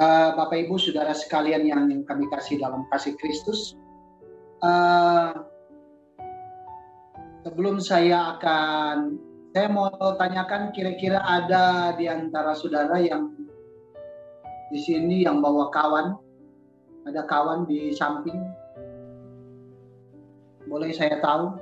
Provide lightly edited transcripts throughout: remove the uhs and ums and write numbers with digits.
Bapak Ibu Saudara sekalian yang kami kasih dalam kasih Kristus, sebelum saya mau tanyakan, kira-kira ada di antara saudara yang di sini yang bawa kawan, ada kawan di samping, boleh saya tahu?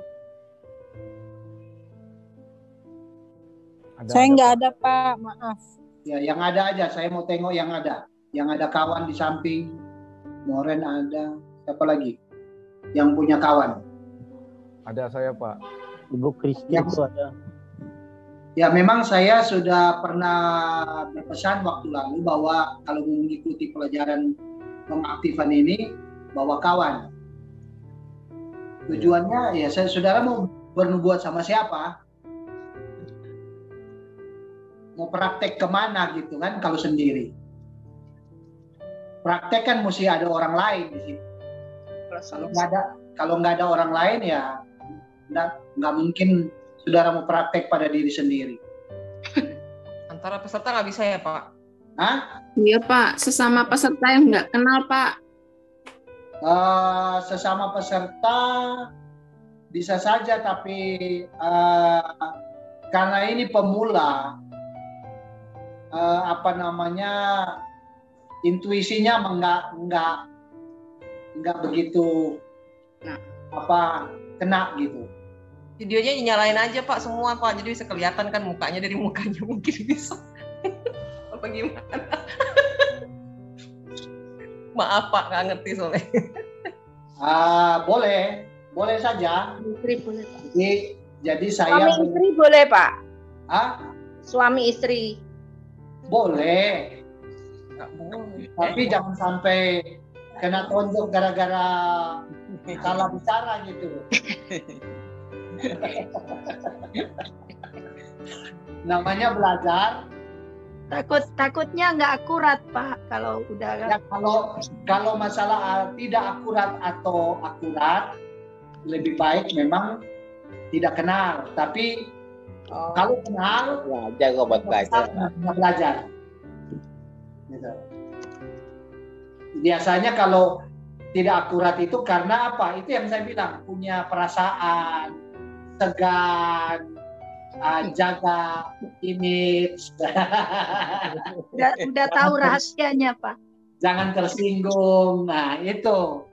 Saya nggak ada Pak, maaf. Ya, yang ada aja, saya mau tengok yang ada kawan di samping. Moren ada, siapa lagi yang punya kawan? Ada saya Pak. Ibu Kristi itu ada. Ya, memang saya sudah pernah berpesan waktu lalu bahwa kalau mengikuti pelajaran pengaktifan ini bawa kawan. Tujuannya ya saudara mau bernubuat sama siapa? Mau praktek kemana gitu kan kalau sendiri? Praktek kan mesti ada orang lain di situ. Kalau nggak ada orang lain ya nggak mungkin saudara mau praktek pada diri sendiri. Antara peserta nggak bisa ya Pak? Hah? Iya Pak, sesama peserta yang nggak kenal Pak. Sesama peserta bisa saja, tapi karena ini pemula, intuisinya nggak begitu kena gitu. Videonya nyalain aja Pak semua Pak, jadi bisa kelihatan kan mukanya, dari mukanya mungkin bisa. Apa gimana? Maaf Pak, nggak ngerti soalnya. Boleh saja. Istri boleh Pak. Jadi saya. Suami istri boleh Pak? Suami istri. Boleh. Nggak boleh. Tapi jangan sampai kena tonjok gara-gara salah bicara gitu. Namanya belajar. Takutnya nggak akurat Pak kalau udah. Ya, kalau masalah tidak akurat atau akurat, lebih baik memang tidak kenal. Tapi kalau kenal, Jago buat belajar. Gitu. Biasanya kalau tidak akurat itu karena apa? Itu yang saya bilang, punya perasaan, segan, jaga image. Udah tahu rahasianya Pak. Jangan tersinggung. Nah itu.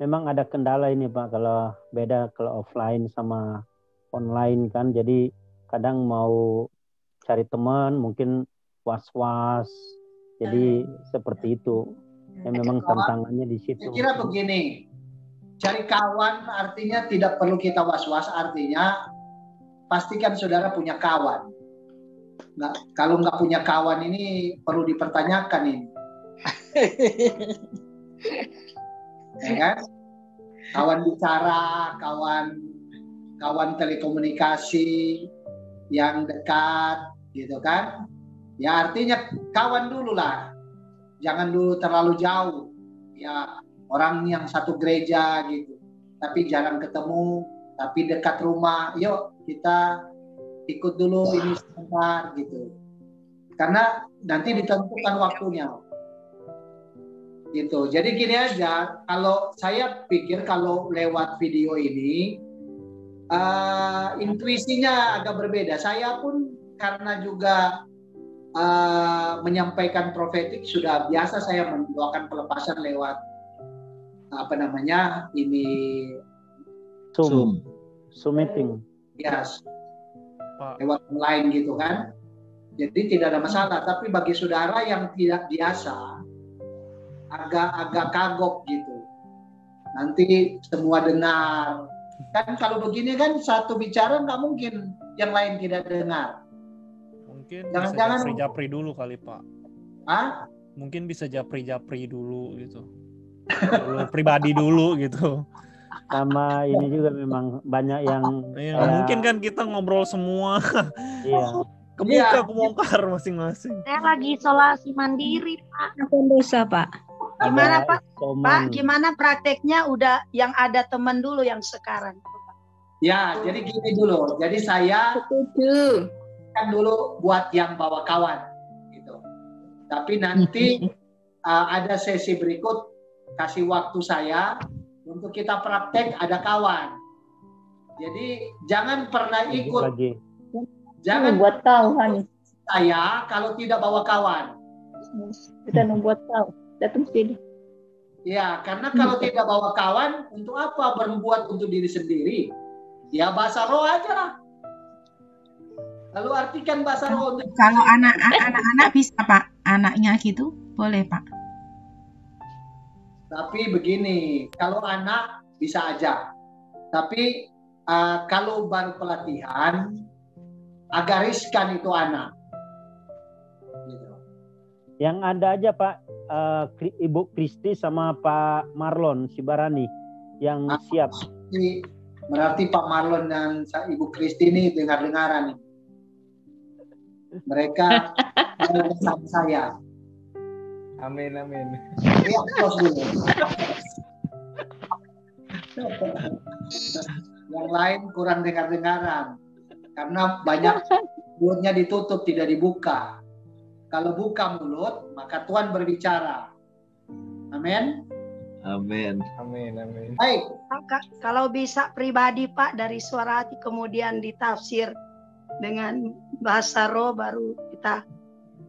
Memang ada kendala ini Pak, kalau beda kalau offline sama online kan. Jadi kadang mau cari teman mungkin was-was. Jadi seperti itu. Memang tantangannya di situ. Saya kira begini, cari kawan artinya tidak perlu kita was-was, artinya pastikan saudara punya kawan. Kalau nggak punya kawan ini perlu dipertanyakan ini. Ya kan? Kawan bicara, kawan telekomunikasi yang dekat, gitu kan? Ya artinya kawan dulu lah. Jangan dulu terlalu jauh, ya orang yang satu gereja gitu, tapi jarang ketemu, tapi dekat rumah, yuk kita ikut dulu ini sebentar gitu, karena nanti ditentukan waktunya, gitu. Jadi gini aja, kalau saya pikir kalau lewat video ini, intuisinya agak berbeda. Saya pun karena juga menyampaikan profetik sudah biasa, saya mendoakan pelepasan lewat ini Zoom meeting. Yes. Lewat online gitu kan. Jadi tidak ada masalah, tapi bagi saudara yang tidak biasa agak kagok gitu. Nanti semua dengar. Kan kalau begini kan satu bicara nggak mungkin yang lain tidak dengar. Mungkin jangan bisa japri dulu kali Pak. Mungkin bisa japri dulu gitu. Pribadi dulu gitu. Sama ini juga memang banyak yang mungkin kan kita ngobrol semua. Iya. Kebongkar masing-masing. Saya lagi isolasi mandiri Pak. Dosa Pak. Gimana Pak? Pak, gimana prakteknya udah yang ada teman dulu yang sekarang? Ya, jadi gini dulu. Jadi saya kan dulu buat yang bawa kawan gitu. Tapi nanti ada sesi berikut, kasih waktu saya untuk kita praktek, ada kawan. Jadi jangan pernah ikut. Jangan buat tahu Hani. Saya kalau tidak bawa kawan. Kita membuat tahu. Datang sini. Ya, karena kalau tidak bawa kawan, untuk apa berbuat untuk diri sendiri? Ya bahasa roh aja lah. Lalu artikan bahasa roh. Kalau anak-anak bisa Pak, anaknya gitu boleh Pak. Tapi begini, kalau anak bisa aja. Tapi kalau baru pelatihan, agak riskan itu anak. Gitu. Yang ada aja Pak, Ibu Kristi sama Pak Marlon Sibarani yang siap. Berarti Pak Marlon dan Ibu Kristi ini dengar-dengaran nih. Mereka bersama saya. Amin, amin. Ya, dulu. Yang lain kurang dengar-dengaran. Karena banyak mulutnya ditutup, tidak dibuka. Kalau buka mulut, maka Tuhan berbicara. Amin. Amin. Amin, amin. Baik. Kalau bisa pribadi Pak, dari suara hati kemudian ditafsir dengan bahasa roh, baru kita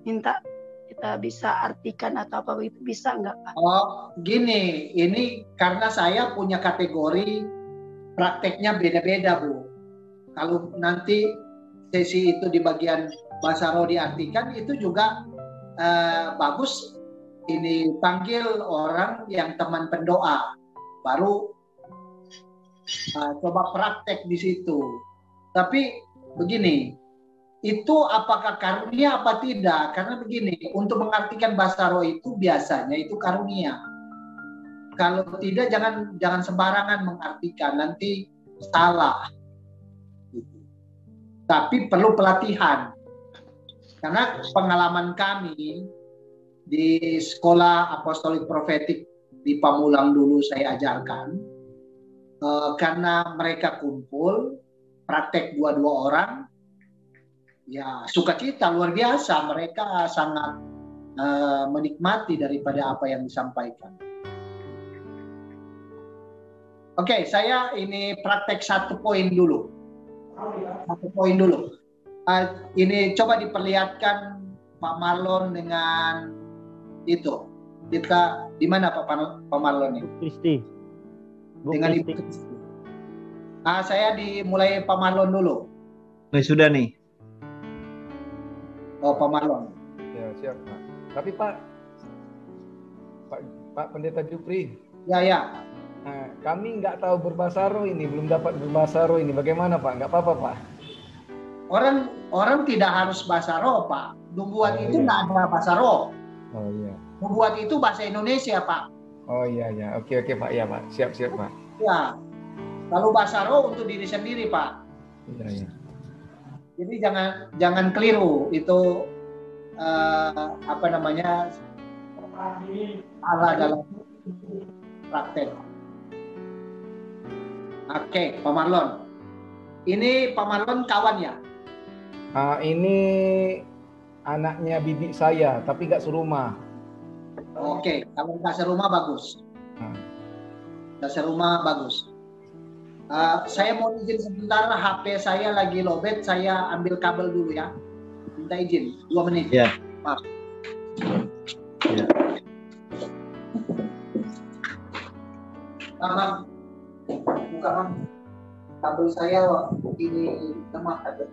minta kita bisa artikan atau apa itu, bisa nggak Pak? Oh, gini, ini karena saya punya kategori prakteknya beda-beda Bu. Kalau nanti sesi itu di bagian bahasa roh diartikan, itu juga bagus. Ini panggil orang yang teman pendoa, baru coba praktek di situ. Tapi begini, itu apakah karunia apa tidak? Karena begini, untuk mengartikan bahasa roh itu biasanya itu karunia. Kalau tidak, jangan sembarangan mengartikan, nanti salah. Tapi perlu pelatihan. Karena pengalaman kami di sekolah apostolik profetik di Pamulang dulu saya ajarkan, karena mereka kumpul praktek dua-dua orang, ya sukacita luar biasa, mereka sangat menikmati daripada apa yang disampaikan. Oke, saya ini praktek satu poin dulu. Ini coba diperlihatkan Pak Marlon dengan itu. Kita di mana Pak Marlon ini? Kristi. Dengan Ibu Kristi. Saya dimulai Pak Marlon dulu. Sudah nih. Oh, Pak Marlon. Ya, siap Pak. Tapi Pak Pendeta Jupri. Ya. Nah, kami nggak tahu berbahasa roh ini, belum dapat berbahasa roh ini. Bagaimana Pak? Nggak apa-apa Pak? Orang tidak harus bahasa roh Pak. Nubuat itu nggak ada bahasa roh. Oh iya. Nubuat itu bahasa Indonesia Pak. Oh iya. Oke Pak, ya Pak. Siap Pak. Ya. Lalu bahasa roh untuk diri sendiri Pak. Iya. Jadi jangan keliru itu salah dalam praktek. Oke, Pak Marlon. Ini Pak Marlon kawan ya? Ini anaknya bibi saya, tapi nggak serumah. Oke, kalau nggak serumah bagus. Nggak serumah bagus. Saya mau izin sebentar, HP saya lagi lowbat, saya ambil kabel dulu ya. Minta izin, 2 menit. Ya. Maaf. Ya. Buka Bang. Kabel saya ini lemah ada.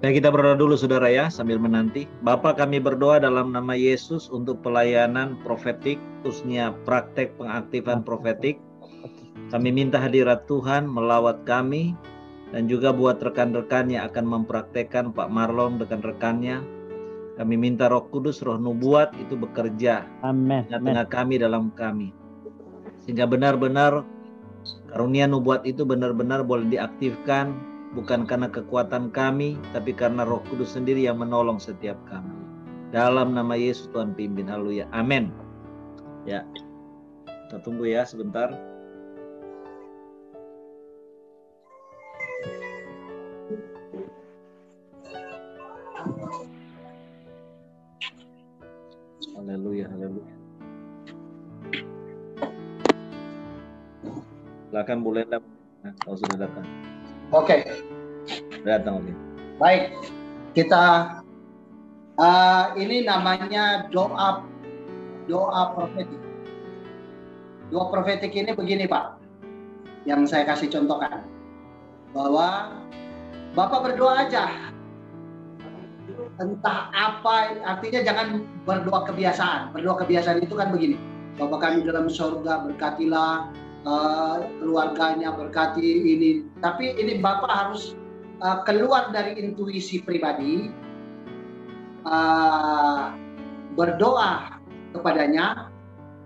Kita berdoa dulu saudara ya, sambil menanti. Bapa, kami berdoa dalam nama Yesus untuk pelayanan profetik, khususnya praktek pengaktifan profetik. Kami minta hadirat Tuhan melawat kami, dan juga buat rekan-rekan yang akan mempraktekkan Pak Marlon dengan rekannya. Kami minta Roh Kudus, Roh Nubuat itu bekerja Amin. tengah kami, dalam kami. Sehingga benar-benar karunia nubuat itu benar-benar boleh diaktifkan, bukan karena kekuatan kami, tapi karena Roh Kudus sendiri yang menolong setiap kami. Dalam nama Yesus Tuhan pimpin, haleluya, amin. Ya, kita tunggu ya sebentar. Haleluya, haleluya. Silakan Bu Lenda, kalau sudah datang. Oke. Datang, oke. Baik, kita ini namanya doa profetik. Doa profetik ini begini Pak, yang saya kasih contohkan, bahwa Bapak berdoa aja, entah apa, artinya jangan berdoa kebiasaan. Berdoa kebiasaan itu kan begini, Bapa kami dalam surga, berkatilah keluarganya, berkati ini. Tapi ini Bapak harus keluar dari intuisi pribadi, berdoa kepadanya,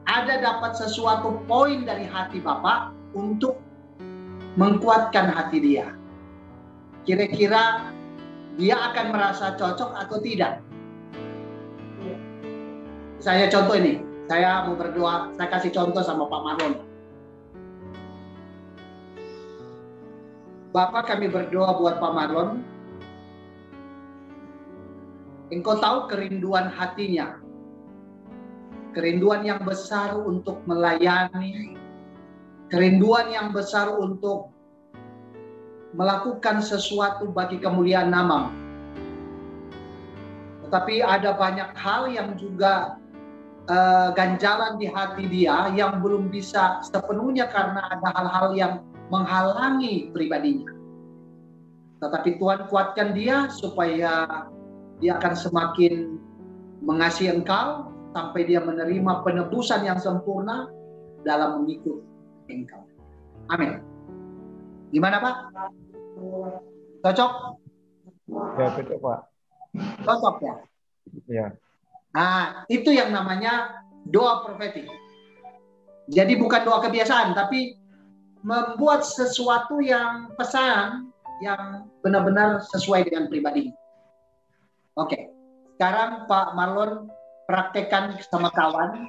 ada dapat sesuatu poin dari hati Bapak untuk menguatkan hati dia. Kira-kira dia akan merasa cocok atau tidak? Saya contoh ini, saya mau berdoa, saya kasih contoh sama Pak Marlon. Bapak kami berdoa buat Pak Marlon. Engkau tahu kerinduan hatinya. Kerinduan yang besar untuk melayani, kerinduan yang besar untuk melakukan sesuatu bagi kemuliaan nama-Mu. Tetapi ada banyak hal yang juga ganjalan di hati dia yang belum bisa sepenuhnya karena ada hal-hal yang menghalangi pribadinya. Tetapi Tuhan kuatkan dia supaya dia akan semakin mengasihi Engkau, sampai dia menerima penebusan yang sempurna dalam mengikut Engkau. Amin. Gimana Pak? Cocok? Ya, cocok Pak. Cocok ya? Ya. Nah, itu yang namanya doa profetik. Jadi bukan doa kebiasaan, tapi membuat sesuatu yang pesan yang benar-benar sesuai dengan pribadi. Oke, sekarang Pak Marlon praktekkan sama kawan.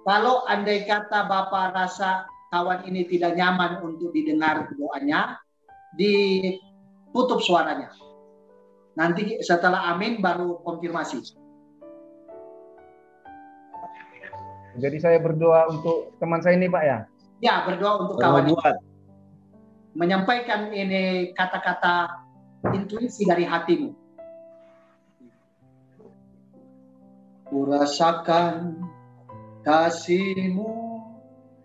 Kalau andai kata Bapak rasa kawan ini tidak nyaman untuk didengar doanya, ditutup suaranya. Nanti setelah amin baru konfirmasi. Jadi saya berdoa untuk teman saya ini Pak ya? Ya, berdoa untuk kawan ini. Menyampaikan ini kata-kata intuisi dari hatimu. Kurasakan kasih-Mu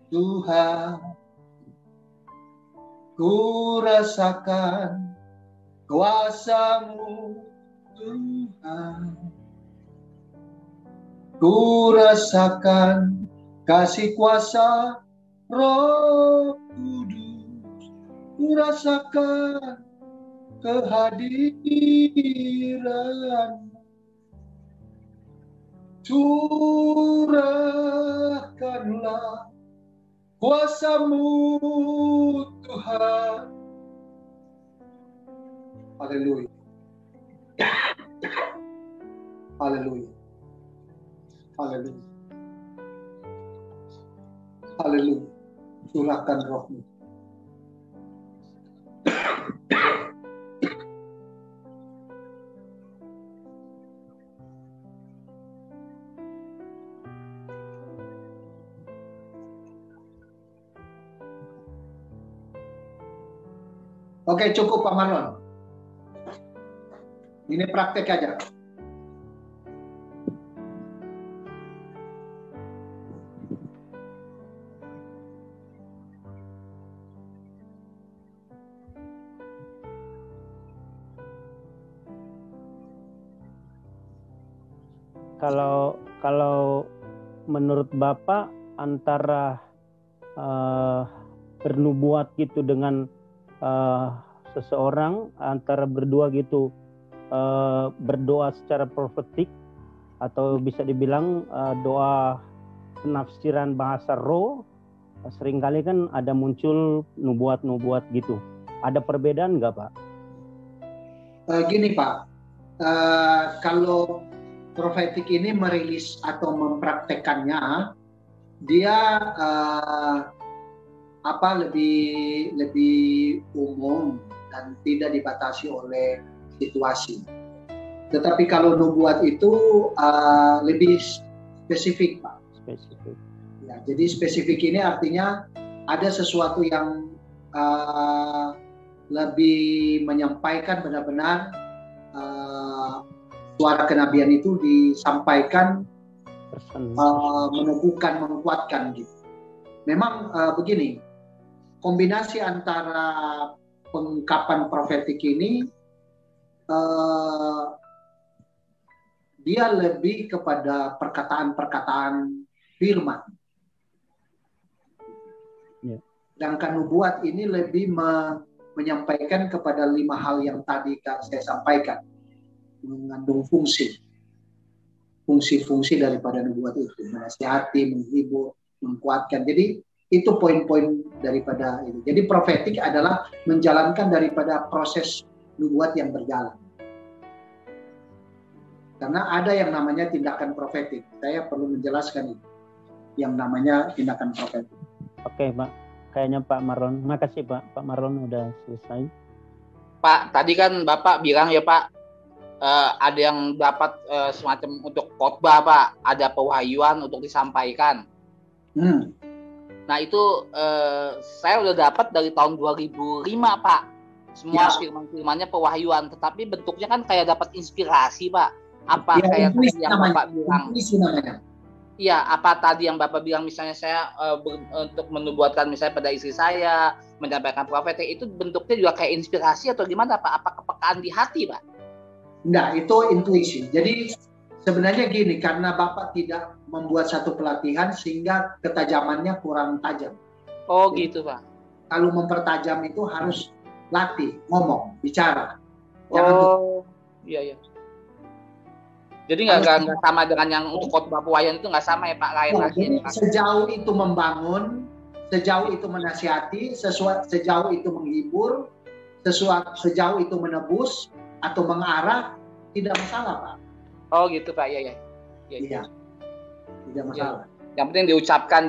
Tuhan, kurasakan kuasa-Mu Tuhan, kurasakan kasih kuasa Roh Kudus, kurasakan kehadiran. Curahkanlah kuasa-Mu Tuhan. Haleluya. Haleluya. Haleluya. Haleluya. Curahkan Roh-Mu. Oke, cukup Pak Marlon. Ini praktek aja. Kalau menurut Bapak antara bernubuat gitu dengan seseorang, antara berdua gitu, berdoa secara profetik atau bisa dibilang doa penafsiran bahasa roh, seringkali kan ada muncul nubuat-nubuat gitu. Ada perbedaan nggak Pak? Gini Pak, kalau profetik ini merilis atau mempraktekannya, dia lebih umum dan tidak dibatasi oleh situasi. Tetapi kalau nubuat itu lebih spesifik, Pak. Spesifik. Ya, jadi spesifik ini artinya ada sesuatu yang lebih menyampaikan benar-benar suara kenabian itu disampaikan meneguhkan, menguatkan gitu. Memang begini, kombinasi antara pengungkapan profetik ini dia lebih kepada perkataan-perkataan firman. Ya. Sedangkan nubuat ini lebih menyampaikan kepada 5 hal yang tadi saya sampaikan, mengandung fungsi-fungsi daripada nubuat itu, menasihati, menghibur, menguatkan. Jadi itu poin-poin daripada itu. Jadi profetik adalah menjalankan daripada proses nubuat yang berjalan. Karena ada yang namanya tindakan profetik. Saya perlu menjelaskan itu. Yang namanya tindakan profetik. Oke, Pak. Kayaknya Pak Marlon. Makasih, Pak. Pak Marlon udah selesai. Pak, tadi kan Bapak bilang ya, Pak, ada yang dapat semacam untuk khotbah, Pak. Ada pewahyuan untuk disampaikan. Nah, itu saya udah dapat dari tahun 2005, Pak. Semua firman-firmannya pewahyuan. Tetapi bentuknya kan kayak dapat inspirasi, Pak. Apa ya, kayak tadi yang Bapak bilang? Iya, apa tadi yang Bapak bilang misalnya saya untuk menubuatkan misalnya pada istri saya, menyampaikan profetik, itu bentuknya juga kayak inspirasi atau gimana, Pak? Apa kepekaan di hati, Pak? Enggak, itu intuisi. Jadi sebenarnya gini, karena Bapak tidak membuat satu pelatihan sehingga ketajamannya kurang tajam. Oh gitu, Pak. Kalau mempertajam itu harus latih, ngomong, bicara. Iya. Jadi nggak sama dengan yang untuk khotbah pewahyuan itu nggak sama ya Pak, lain lagi. Jadi sejauh itu membangun, sejauh itu menasihati, sejauh itu menghibur, sejauh itu menebus atau mengarah, tidak masalah Pak. Oh gitu Pak, iya. Tidak masalah. Ya. Yang penting diucapkan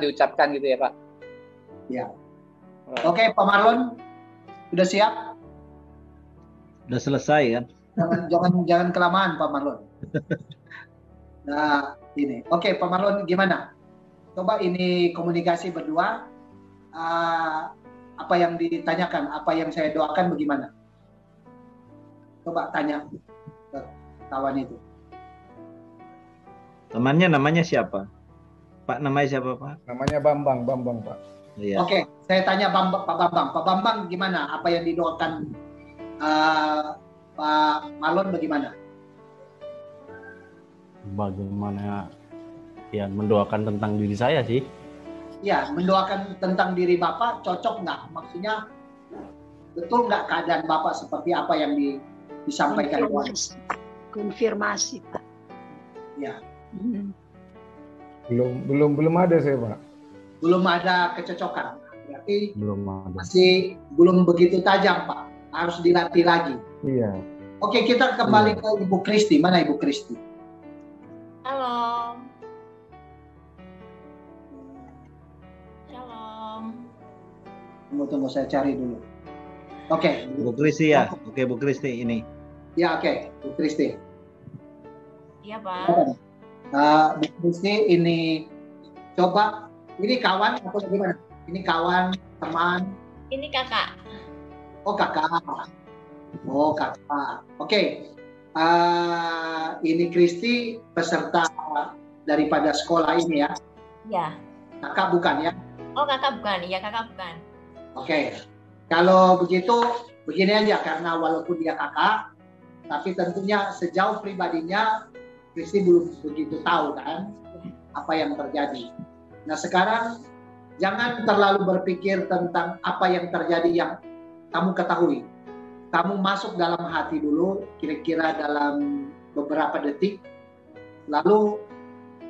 gitu ya Pak. Ya. Oke Pak Marlon, sudah siap? Sudah selesai kan? Jangan kelamaan Pak Marlon. Nah ini, oke Pak Marlon gimana? Coba ini komunikasi berdua. Apa yang ditanyakan, apa yang saya doakan bagaimana? Coba tanya ke kawan itu. Temannya namanya siapa? Pak namanya siapa Pak? Namanya Bambang Pak. Iya. Oke, saya tanya Pak Bambang. Pak Bambang gimana? Apa yang didoakan Pak Marlon bagaimana? Bagaimana ya mendoakan tentang diri saya sih? Ya, mendoakan tentang diri Bapak cocok nggak? Maksudnya betul nggak keadaan Bapak seperti apa yang disampaikan? Konfirmasi Pak. Ya. Belum ada saya Pak. Belum ada kecocokan. Berarti belum begitu tajam Pak. Harus dilatih lagi. Iya. Oke, kita kembali ke Ibu Kristi. Mana Ibu Kristi? Halo. Tunggu, saya cari dulu. Oke. Bu Kristi ya. Oke, Bu Kristi ini. Ya, oke. Bu Kristi. Iya, Pak. Bu Kristi ini coba, ini kawan atau gimana? Ini kawan, teman? Ini kakak. Oh, kakak. Oke. Ini Kristi peserta daripada sekolah ini ya? Iya. Kakak bukan ya? Oh, kakak bukan. Iya, kakak bukan. Oke. Kalau begitu, begini aja, karena walaupun dia kakak, tapi tentunya sejauh pribadinya Kristi belum begitu tahu kan apa yang terjadi. Nah sekarang jangan terlalu berpikir tentang apa yang terjadi yang kamu ketahui. Kamu masuk dalam hati dulu, kira-kira dalam beberapa detik, lalu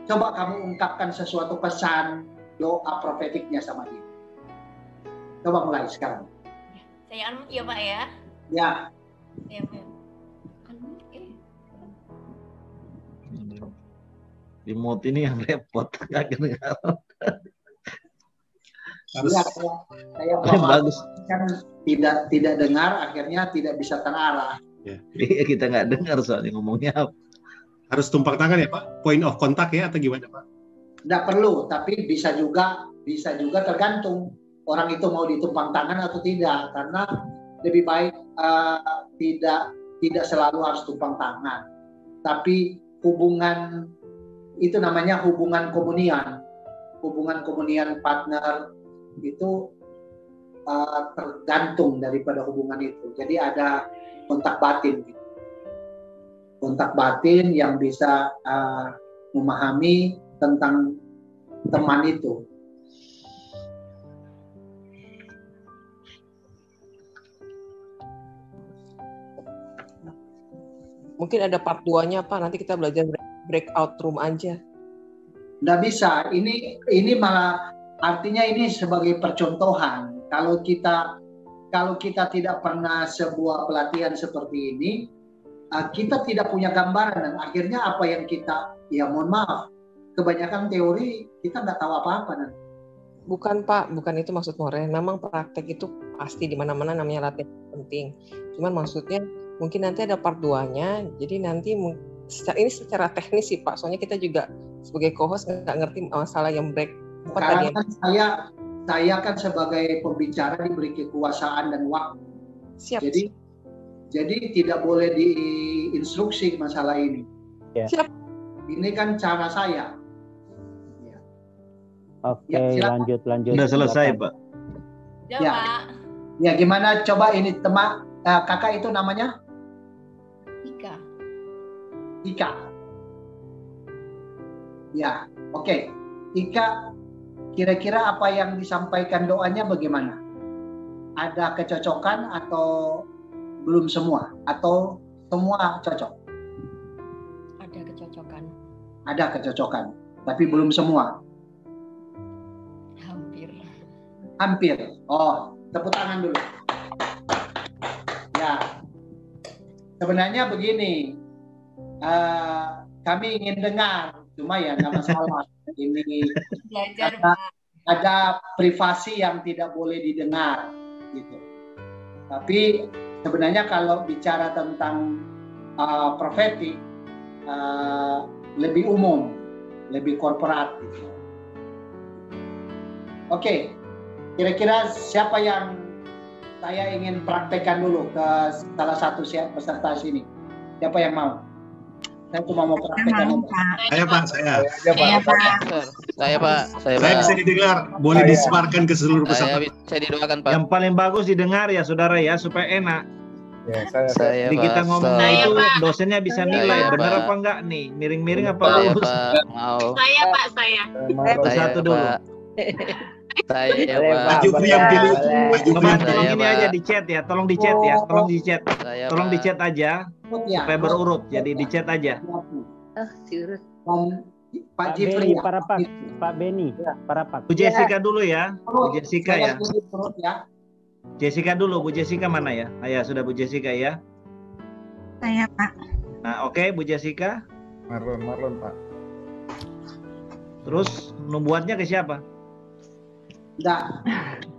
coba kamu ungkapkan sesuatu pesan, doa profetiknya sama dia. Coba mulai sekarang. Saya unmute ya Pak ya. Ya. Remote ini yang repot. Saya bagus kan tidak dengar, akhirnya tidak bisa terarah. Iya, kita nggak dengar soalnya ngomongnya apa. Harus tumpak tangan ya Pak? Point of contact ya atau gimana Pak? Tidak perlu, tapi bisa juga tergantung orang itu mau ditumpang tangan atau tidak, karena lebih baik tidak selalu harus tumpang tangan, tapi hubungan itu namanya hubungan komunian partner itu tergantung daripada hubungan itu. Jadi ada kontak batin yang bisa memahami tentang teman itu. Mungkin ada part 2-nya Pak, nanti kita belajar breakout room aja. Nggak bisa, ini malah artinya ini sebagai percontohan. Kalau kita tidak pernah sebuah pelatihan seperti ini, kita tidak punya gambaran, dan akhirnya apa yang kita, ya mohon maaf, kebanyakan teori kita nggak tahu apa-apa nanti. Bukan Pak, bukan itu maksud Moren. Memang praktek itu pasti di mana-mana namanya latihan penting. Cuman maksudnya mungkin nanti ada part 2-nya. Jadi nanti ini secara teknis sih Pak. Soalnya kita juga sebagai co-host nggak ngerti masalah yang break. Karena kan saya kan sebagai pembicara diberi kekuasaan dan waktu. Siap. Jadi tidak boleh diinstruksi masalah ini. Ya. Siap. Ini kan cara saya. Oke, Ya, lanjut. Sudah selesai, Pak. Ya, Pak. Ya, gimana coba ini teman kakak itu namanya? Ika. Ya, oke. Ika, kira-kira apa yang disampaikan doanya bagaimana? Ada kecocokan atau belum semua? Atau semua cocok? Ada kecocokan. Ada kecocokan, tapi belum semua. Hampir. Oh, tepuk tangan dulu. Ya, sebenarnya begini, kami ingin dengar, cuma ya nggak masalah. Ini ada privasi yang tidak boleh didengar, gitu. Tapi sebenarnya kalau bicara tentang profetik, lebih umum, lebih korporat, gitu. Oke. Kira-kira siapa yang saya ingin praktekkan dulu ke salah satu peserta sini? Siapa yang mau? Saya cuma mau praktekkan. Saya Pak. Saya bisa didengar. Boleh disebarkan ke seluruh peserta. Saya didoakan Pak. Yang paling bagus didengar ya saudara ya, supaya enak. Ya, saya Jadi kita ngomong itu dosennya bisa nilai benar Pak. apa enggak nih, miring-miring apa lurus. Mau. Saya. Satu dulu. Saya Pak. Maju yang pilih. Tolong ini aja di chat ya, tolong di chat ya, tolong di chat. Tolong di chat aja supaya berurut. Jadi di chat aja. Pak Jifri, Pak Beni, Parapak. Bu Jessica dulu ya, Bu Jessica ya. Jessica dulu, Bu Jessica mana ya? Ayah sudah Bu Jessica ya. Saya Pak. Nah oke, Bu Jessica. Marlon Pak. Terus nubuatnya ke siapa? Enggak,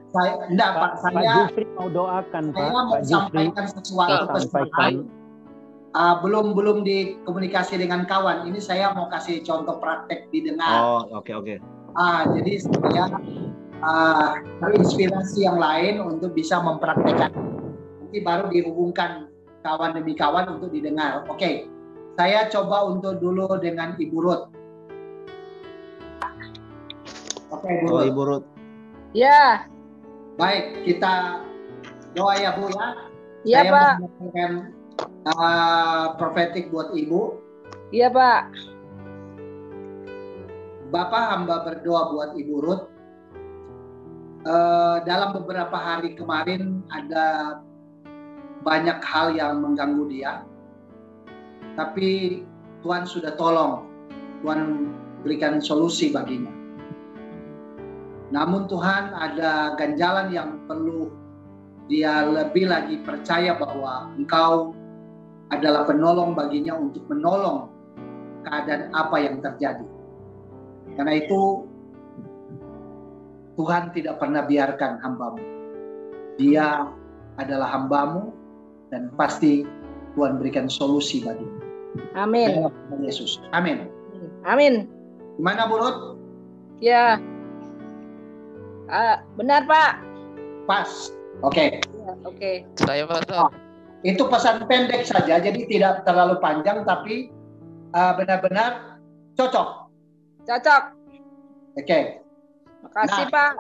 Pak. Pak Jufri mau doakan Pak. Saya mau sampaikan sesuatu pesan. Belum dikomunikasi dengan kawan. Ini saya mau kasih contoh praktek didengar. Oh, oke. Jadi saya terinspirasi yang lain untuk bisa mempraktekkan. Nanti baru dihubungkan kawan demi kawan untuk didengar. Oke. Saya coba untuk dulu dengan Ibu Ruth. Oke, Ibu Ruth. Ibu Ruth. Ya. Baik, kita doa ya Bu ya. Iya Pak. Saya menyampaikan profetik buat Ibu. Iya Pak. Bapak hamba berdoa buat Ibu Ruth. Dalam beberapa hari kemarin ada banyak hal yang mengganggu dia. Tapi Tuhan sudah tolong. Tuhan berikan solusi baginya. Namun Tuhan ada ganjalan yang perlu dia lebih lagi percaya bahwa Engkau adalah penolong baginya untuk menolong keadaan apa yang terjadi. Karena itu Tuhan tidak pernah biarkan hamba-Mu. Dia adalah hamba-Mu dan pasti Tuhan berikan solusi baginya. Amin. Dalam nama Yesus. Amin. Amin. Gimana Bu Ruth? Ya. Benar, Pak. Pas. Oke. Ya, oke. Saya Pastor. Itu pesan pendek saja, jadi tidak terlalu panjang, tapi benar-benar cocok. Cocok. Oke. Makasih, Pak.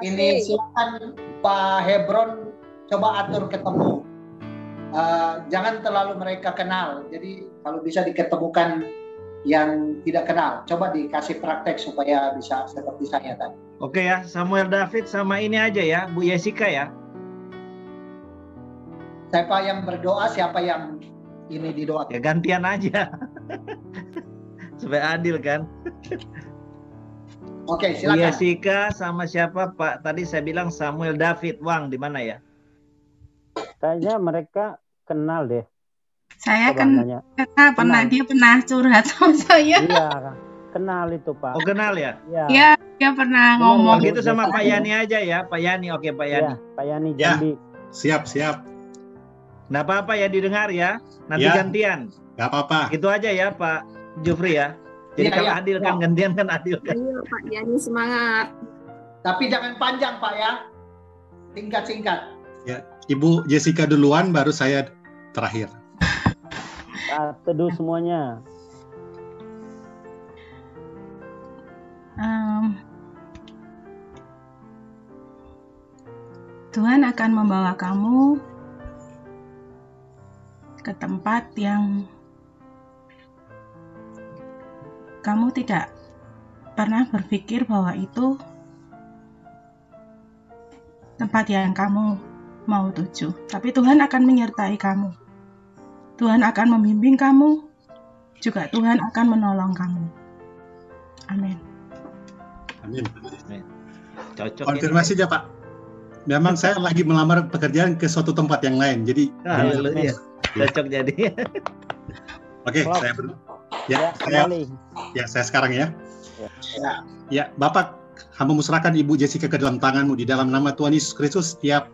Ini silakan Pak Hebron coba atur ketemu. Jangan terlalu mereka kenal. Jadi kalau bisa diketemukan yang tidak kenal, coba dikasih praktek supaya bisa seperti saya tadi. Oke ya, Samuel David sama ini aja ya, Bu Jessica ya. Siapa yang berdoa, siapa yang ini didoakan? Ya gantian aja. Supaya adil kan. Oke, Bu silakan. Jessica sama siapa Pak? Tadi saya bilang Samuel David Wang di mana ya? Kayaknya mereka kenal deh. Saya Coba kan nanya. pernah dia pernah curhat sama saya. Iya, kenal itu Pak. Oh kenal ya? Iya. Ya, dia pernah Benar ngomong. Oh gitu sama Pak Yani aja ya, Pak Yani. Oke Pak Yani. Iya, Pak Yani Ya. Jambi. Siap. Nggak apa-apa ya didengar ya. Nanti Ya. gantian. Nggak apa-apa. Itu aja ya Pak Jufri ya. Jadi Iya, kalau iya. adil kan gantian kan adil kan. Ayo Pak Yani semangat. Tapi jangan panjang Pak ya. Singkat-singkat. Ya, Ibu Jessica duluan, baru saya terakhir. Teduh semuanya. Tuhan akan membawa kamu ke tempat yang kamu tidak pernah berpikir bahwa itu tempat yang kamu mau tuju. Tapi Tuhan akan menyertai kamu. Tuhan akan membimbing kamu. Juga Tuhan akan menolong kamu. Amin. Amin. Cocok. Konfirmasi aja Pak. Memang saya lagi melamar pekerjaan ke suatu tempat yang lain. Jadi Haleluya. Cocok jadi. Oke, Klop. saya Ya, kembali. saya sekarang ya. Ya. Ya, Bapak, hamba serahkan Ibu Jessica ke dalam tangan-Mu di dalam nama Tuhan Yesus Kristus. Setiap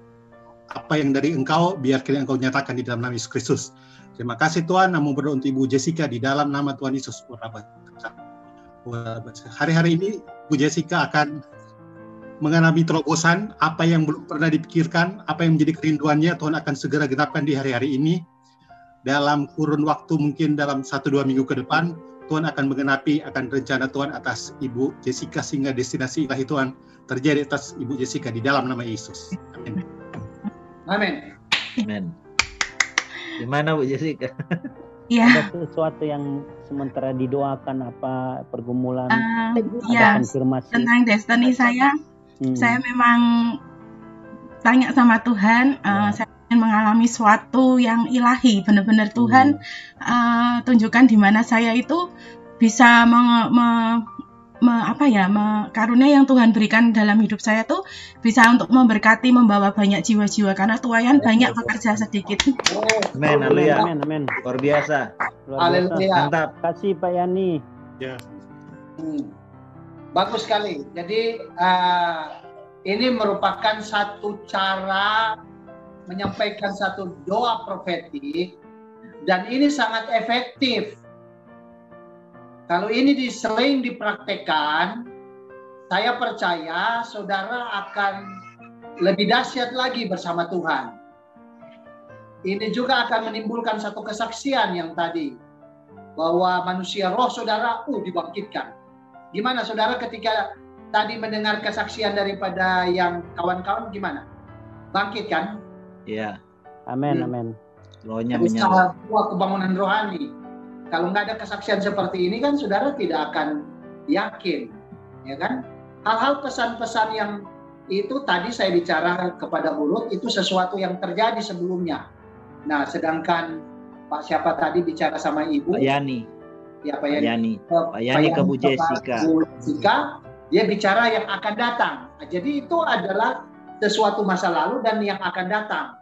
apa yang dari Engkau, biar kiranya Engkau nyatakan di dalam nama Yesus Kristus. Terima kasih Tuhan, namun berdoa untuk Ibu Jessica di dalam nama Tuhan Yesus. Hari-hari ini Ibu Jessica akan mengalami terobosan, apa yang belum pernah dipikirkan, apa yang menjadi kerinduannya, Tuhan akan segera genapkan di hari-hari ini. Dalam kurun waktu mungkin dalam 1-2 minggu ke depan, Tuhan akan menggenapi akan rencana Tuhan atas Ibu Jessica, sehingga destinasi ilahi Tuhan terjadi atas Ibu Jessica di dalam nama Yesus. Amin. Amin. Amin. Gimana Bu Jessica? Iya. Ada sesuatu yang sementara didoakan, apa pergumulan, Ya, ada konfirmasi. tentang destiny saya memang tanya sama Tuhan, saya ingin mengalami suatu yang ilahi, benar-benar Tuhan tunjukkan di mana saya itu bisa karunia yang Tuhan berikan dalam hidup saya tuh bisa untuk memberkati, membawa banyak jiwa-jiwa, karena tuayan banyak pekerja sedikit. Amin, haleluya. Amin. Luar biasa. Haleluya. Mantap. Kasih Pak Yani. Ya. Bagus sekali. Jadi ini merupakan satu cara menyampaikan satu doa profetik, dan ini sangat efektif. Kalau ini sering dipraktekkan, saya percaya saudara akan lebih dahsyat lagi bersama Tuhan. Ini juga akan menimbulkan satu kesaksian yang tadi, bahwa manusia roh saudara dibangkitkan. Gimana saudara ketika tadi mendengar kesaksian daripada yang kawan-kawan, gimana? Bangkit kan? Iya. Amin, amin. Rohnya Usaha menyala. buah kebangunan rohani. Kalau nggak ada kesaksian seperti ini kan saudara tidak akan yakin, ya kan? Hal-hal pesan-pesan yang itu tadi saya bicara kepada Bulut itu sesuatu yang terjadi sebelumnya. Nah, sedangkan Pak siapa tadi bicara sama Ibu? Pak Yani. Ya Pak Yani. Pak Yani ke Bu Jessica. Bu Jessica, dia bicara yang akan datang. Nah, jadi itu adalah sesuatu masa lalu dan yang akan datang.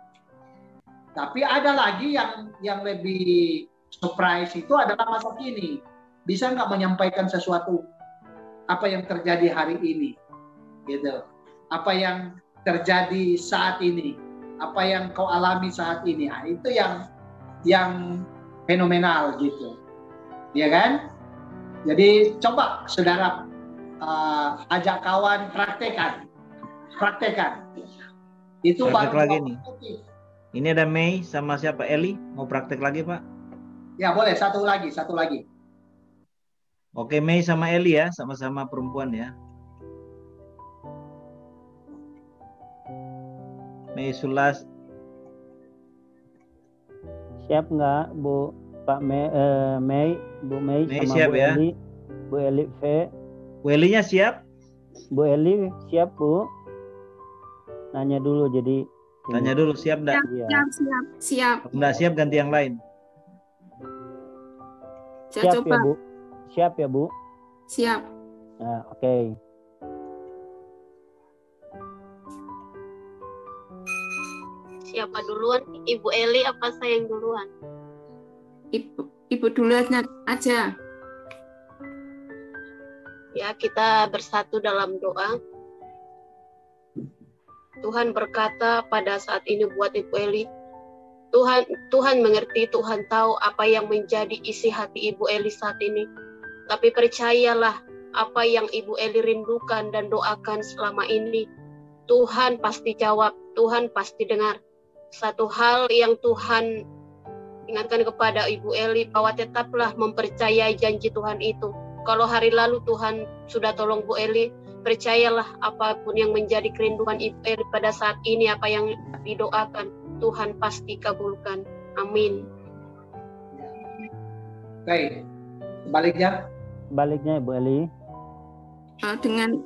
Tapi ada lagi yang lebih surprise, itu adalah masa kini. Bisa nggak menyampaikan sesuatu apa yang terjadi hari ini, gitu. Apa yang terjadi saat ini, apa yang kau alami saat ini. Nah, itu yang fenomenal gitu, ya kan? Jadi coba saudara ajak kawan praktekan. Itu praktek baru lagi nih. Ini ada Mei sama siapa? Eli mau praktek lagi Pak? Ya boleh, satu lagi. Oke, Mei sama Eli ya, sama-sama perempuan ya. Mei Sulas. Siap nggak Bu Pak Mei, Bu Mei sama siap Bu ya. Eli, Bu Eli V. Bu Elinya siap? Bu Eli siap Bu? Nanya dulu jadi. Tanya dulu siap enggak? Siap. Enggak siap ganti yang lain. Siap ya Bu? Siap ya Bu? Siap. Nah, oke. Siapa duluan? Ibu Eli apa saya yang duluan? Ibu duluan aja. Ya, kita bersatu dalam doa. Tuhan berkata pada saat ini buat Ibu Eli, Tuhan mengerti, Tuhan tahu apa yang menjadi isi hati Ibu Eli saat ini. Tapi percayalah, apa yang Ibu Eli rindukan dan doakan selama ini, Tuhan pasti jawab, Tuhan pasti dengar. Satu hal yang Tuhan ingatkan kepada Ibu Eli, bahwa tetaplah mempercayai janji Tuhan itu. Kalau hari lalu Tuhan sudah tolong Bu Eli, percayalah apapun yang menjadi kerinduan Ibu Eli pada saat ini, apa yang didoakan, Tuhan pasti kabulkan. Amin. Baik, sebaliknya. Sebaliknya Ibu Eli.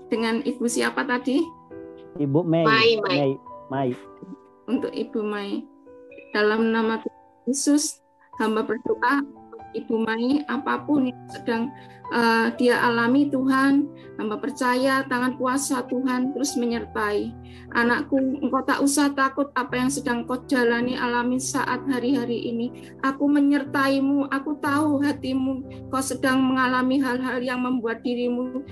Dengan Ibu siapa tadi? Ibu Mei. Mai. Untuk Ibu Mai. Dalam nama Tuhan Yesus, hamba berdoa, Ibu Mai, apapun yang sedang dia alami Tuhan, hamba percaya tangan kuasa Tuhan terus menyertai. Anakku, engkau tak usah takut apa yang sedang kau jalani, alami saat hari-hari ini. Aku menyertaimu, aku tahu hatimu, kau sedang mengalami hal-hal yang membuat dirimu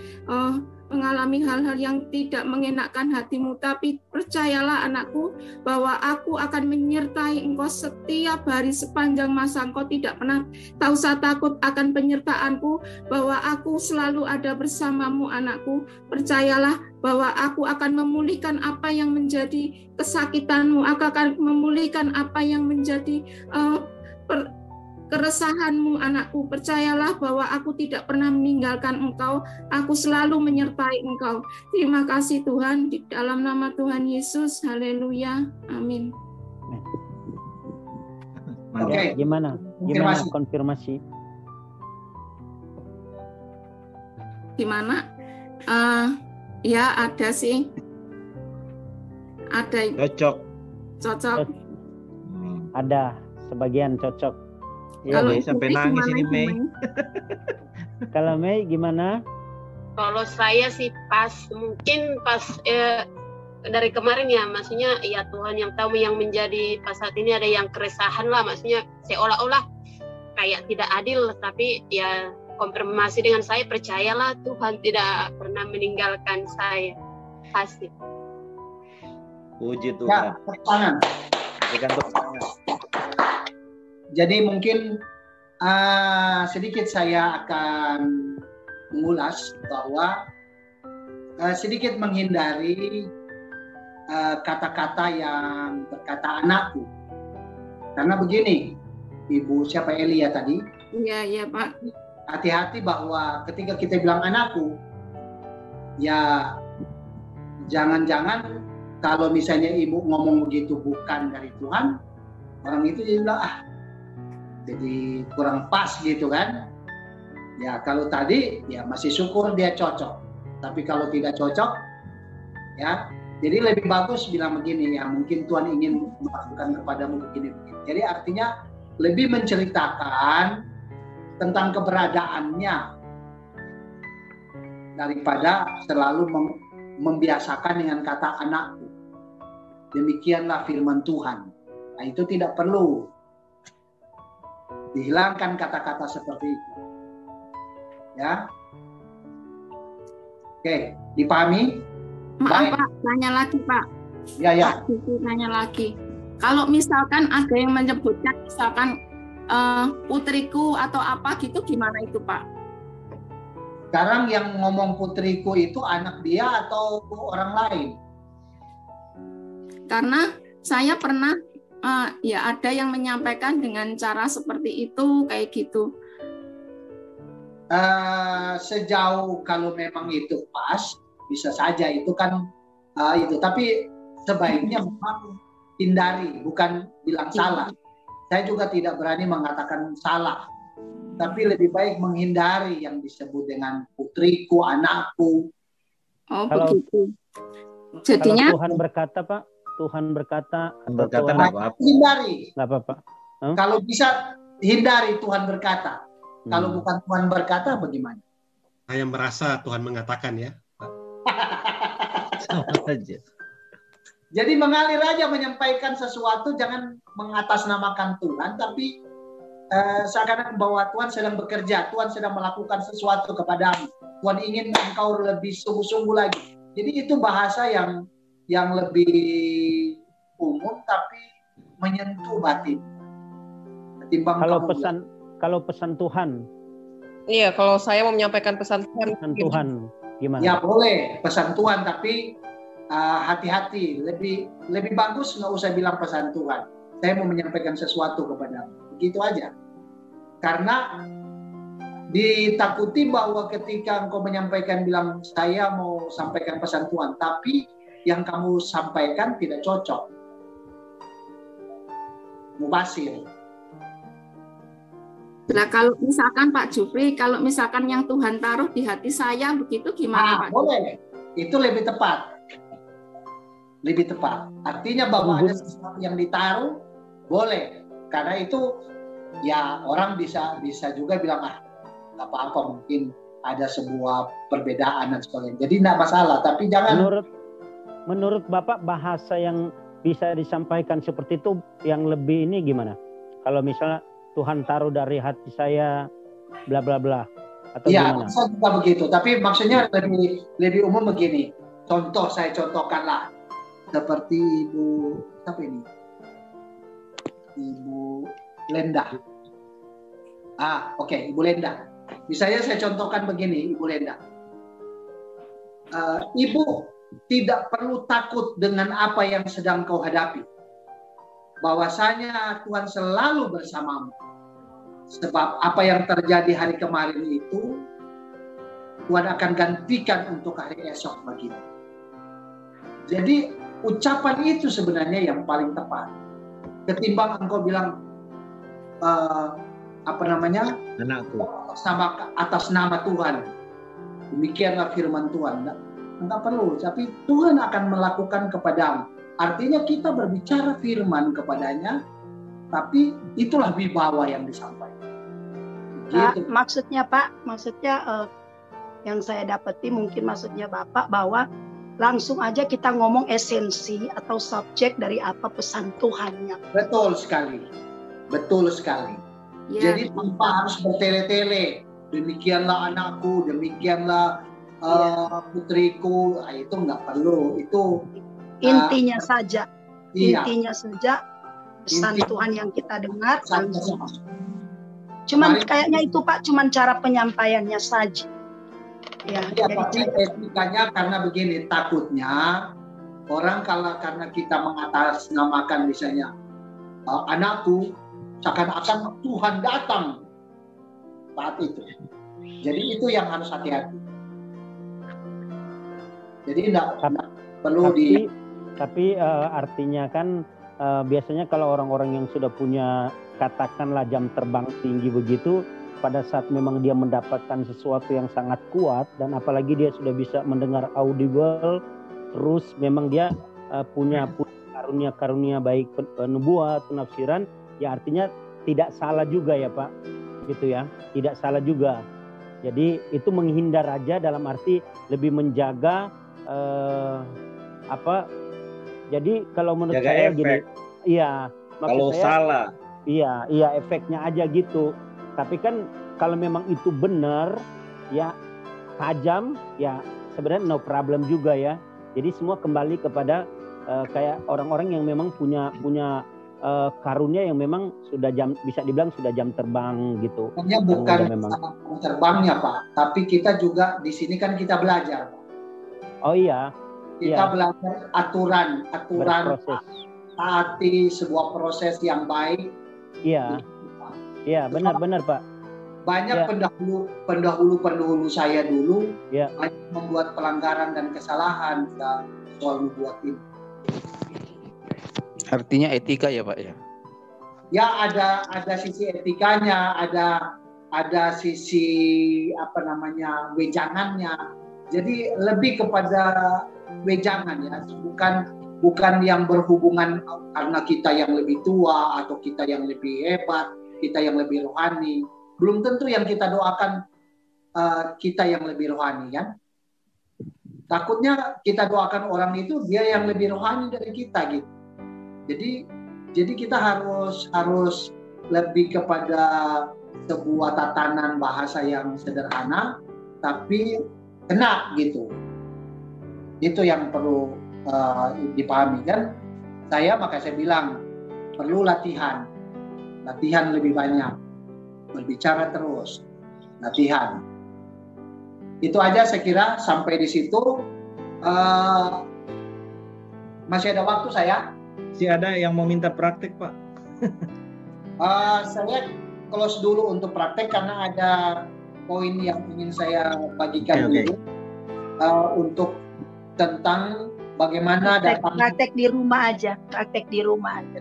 mengalami hal-hal yang tidak mengenakkan hatimu, tapi percayalah anakku bahwa aku akan menyertai engkau setiap hari sepanjang masa. Engkau tidak pernah tak usah takut akan penyertaanku, bahwa aku selalu ada bersamamu anakku. Percayalah bahwa aku akan memulihkan apa yang menjadi kesakitanmu, aku akan memulihkan apa yang menjadi keresahanmu anakku. Percayalah bahwa aku tidak pernah meninggalkan engkau, aku selalu menyertai engkau. Terima kasih Tuhan, di dalam nama Tuhan Yesus, haleluya, amin. Oke, gimana konfirmasi? Gimana? Ya ada sih, ada cocok. Ada sebagian cocok. Ya, Mei sampai nangis ini Mei. Kalau Mei gimana? Kalau saya sih mungkin pas dari kemarin ya, maksudnya ya Tuhan yang tahu yang menjadi pas saat ini ada yang keresahan lah, maksudnya seolah-olah kayak tidak adil, tapi ya konfirmasi dengan saya, percayalah Tuhan tidak pernah meninggalkan saya. Pasti. Puji Tuhan. Ya, tangan. Berikan tepuk tangan. Jadi mungkin sedikit saya akan mengulas bahwa sedikit menghindari kata-kata yang berkata anakku. Karena begini, Ibu siapa Eli ya tadi? Iya Pak. Hati-hati bahwa ketika kita bilang anakku, ya jangan-jangan kalau misalnya Ibu ngomong begitu bukan dari Tuhan, orang itu jadi bilang jadi kurang pas gitu kan. Ya kalau tadi ya masih syukur dia cocok, tapi kalau tidak cocok ya jadi lebih bagus bilang begini, ya mungkin Tuhan ingin melakukan kepadamu begini. Jadi artinya lebih menceritakan tentang keberadaannya daripada selalu membiasakan dengan kata anakku. Demikianlah firman Tuhan. Nah itu tidak perlu. Dihilangkan kata-kata seperti itu. Ya. Oke, dipahami? Maaf Pak, tanya lagi Pak. Ya. Tanya lagi. Kalau misalkan ada yang menyebutkan misalkan putriku atau apa gitu, gimana itu Pak? Sekarang yang ngomong putriku itu anak dia atau orang lain? Karena saya pernah ya ada yang menyampaikan dengan cara seperti itu, kayak gitu. Sejauh kalau memang itu pas, bisa saja itu kan itu. Tapi sebaiknya memang hindari, bukan bilang salah. Saya juga tidak berani mengatakan salah. Tapi lebih baik menghindari yang disebut dengan putriku, anakku. Oh, Kalau, begitu. Jadinya kalau Tuhan berkata, Pak, Tuhan berkata, hindari. Nggak apa-apa. Kalau bisa hindari Tuhan berkata. Kalau bukan Tuhan berkata, bagaimana? Saya merasa Tuhan mengatakan ya. Sama aja. Jadi mengalir aja menyampaikan sesuatu, jangan mengatasnamakan Tuhan, tapi seakan-akan bahwa Tuhan sedang bekerja, Tuhan sedang melakukan sesuatu kepadamu. Tuhan ingin engkau lebih sungguh-sungguh lagi. Jadi itu bahasa yang lebih umum tapi menyentuh batin. Ketimbang kalau pesan Tuhan. Iya, kalau saya mau menyampaikan pesan Tuhan. Pesan Tuhan gimana? Ya boleh pesan Tuhan, tapi hati-hati. Lebih bagus nggak usah bilang pesan Tuhan. Saya mau menyampaikan sesuatu kepadamu. Begitu aja. Karena ditakuti bahwa ketika engkau menyampaikan bilang saya mau sampaikan pesan Tuhan, tapi yang kamu sampaikan tidak cocok. Mubasir. Nah, kalau misalkan Pak Jupri, kalau misalkan yang Tuhan taruh di hati saya begitu gimana Pak? Boleh. Itu lebih tepat. Lebih tepat. Artinya bahwa ada sesuatu yang ditaruh, boleh. Karena itu ya orang bisa juga bilang nggak apa-apa, mungkin ada sebuah perbedaan dan sebagainya. Jadi nggak masalah, tapi jangan. Menurut Bapak bahasa yang bisa disampaikan seperti itu yang lebih ini gimana? Kalau misalnya Tuhan taruh dari hati saya, bla bla bla, atau gimana? Iya, bisa juga begitu. Tapi maksudnya lebih umum begini. Contoh saya contohkanlah seperti Ibu siapa ini? Ibu Lenda. Oke, Ibu Lenda. Misalnya saya contohkan begini, Ibu Lenda. Ibu tidak perlu takut dengan apa yang sedang kau hadapi. Bahwasanya Tuhan selalu bersamamu. Sebab apa yang terjadi hari kemarin itu, Tuhan akan gantikan untuk hari esok bagimu. Jadi ucapan itu sebenarnya yang paling tepat. Ketimbang engkau bilang anakku atas nama Tuhan, demikianlah firman Tuhan. Enggak perlu, tapi Tuhan akan melakukan kepadamu. Artinya kita berbicara firman kepadanya, tapi itulah wibawa yang disampaikan. Gitu. Maksudnya yang saya dapati mungkin maksudnya Bapak bahwa langsung aja kita ngomong esensi atau subjek dari apa pesan Tuhannya. Betul sekali. Ya, jadi tanpa harus bertele-tele. Demikianlah anakku, demikianlah putriku. Itu nggak perlu. Itu intinya saja. Intinya saja pesan Tuhan yang kita dengar. Cuman kayaknya itu Pak, cuman cara penyampaiannya saja. Ya, tapi etikanya karena begini, takutnya orang karena kita mengatasnamakan misalnya anakku, seakan-akan Tuhan datang saat itu. Jadi itu yang harus hati-hati. Jadi tidak perlu Tapi artinya kan biasanya kalau orang-orang yang sudah punya katakanlah jam terbang tinggi begitu, pada saat memang dia mendapatkan sesuatu yang sangat kuat dan apalagi dia sudah bisa mendengar audible, terus memang dia punya karunia baik nubuat, penafsiran, ya artinya tidak salah juga ya Pak, gitu ya, tidak salah juga. Jadi itu menghindar aja dalam arti lebih menjaga jadi kalau menurut jaga saya efek. gini, iya. Kalau saya, salah. Iya efeknya aja gitu. Tapi kan kalau memang itu benar, ya tajam, ya sebenarnya no problem juga ya. Jadi semua kembali kepada kayak orang-orang yang memang punya karunia yang memang sudah bisa dibilang sudah jam terbang gitu. Hanya bukan jam terbangnya Pak, tapi kita juga di sini kan kita belajar. Oh iya. Kita belajar aturan taati sebuah proses yang baik. Iya. Iya, benar Pak. Banyak pendahulu saya dulu banyak membuat pelanggaran dan kesalahan soal nubuat ini. Artinya etika ya Pak ya? Ya ada sisi etikanya, ada sisi wejangannya. Jadi lebih kepada wejangan ya, bukan yang berhubungan karena kita yang lebih tua atau kita yang lebih hebat, kita yang lebih rohani. Belum tentu yang kita doakan kita yang lebih rohani kan. Takutnya kita doakan orang itu dia yang lebih rohani dari kita gitu. Jadi kita harus lebih kepada sebuah tatanan bahasa yang sederhana tapi kena gitu. Itu yang perlu dipahami kan. Maka saya bilang perlu latihan lebih banyak, berbicara terus, latihan. Itu aja saya kira sampai di situ. Masih ada waktu saya. Masih ada yang mau minta praktek Pak? Saya close dulu untuk praktek karena ada poin yang ingin saya bagikan dulu untuk tentang bagaimana praktek di rumah aja.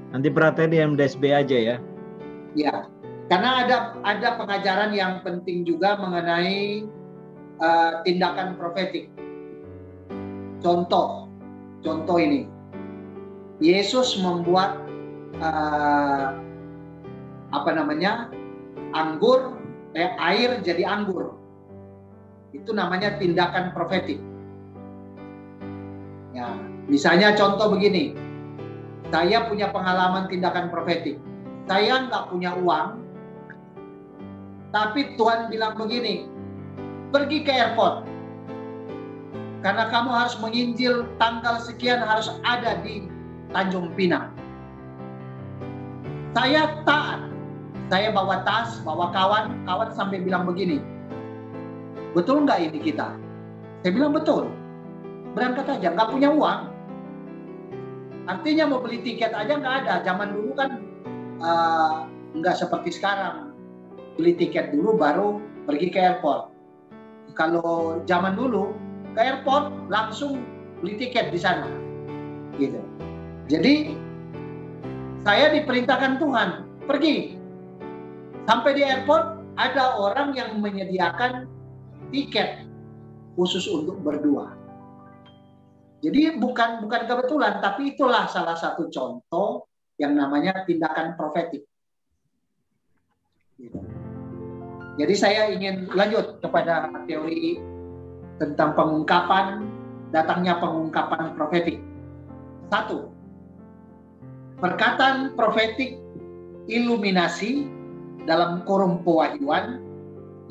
Nanti praktek di MDSB aja ya. Ya, karena ada pengajaran yang penting juga mengenai tindakan profetik. Contoh ini. Yesus membuat air jadi anggur. Itu namanya tindakan profetik. Ya, misalnya contoh begini. Saya punya pengalaman tindakan profetik. Saya nggak punya uang, tapi Tuhan bilang begini, pergi ke airport. Karena kamu harus menginjil tanggal sekian harus ada di Tanjung Pinang. Saya taat. Saya bawa tas, bawa kawan sampai bilang begini, betul nggak ini kita? Saya bilang betul. Berangkat aja, nggak punya uang. Artinya mau beli tiket aja nggak ada. Zaman dulu kan nggak seperti sekarang. Beli tiket dulu baru pergi ke airport. Kalau zaman dulu ke airport langsung beli tiket di sana, gitu. Jadi saya diperintahkan Tuhan pergi. Sampai di airport ada orang yang menyediakan tiket khusus untuk berdua. Jadi bukan kebetulan, tapi itulah salah satu contoh yang namanya tindakan profetik. Gitu. Jadi saya ingin lanjut kepada teori tentang datangnya pengungkapan profetik. 1. Perkataan profetik iluminasi dalam kurung pewahyuan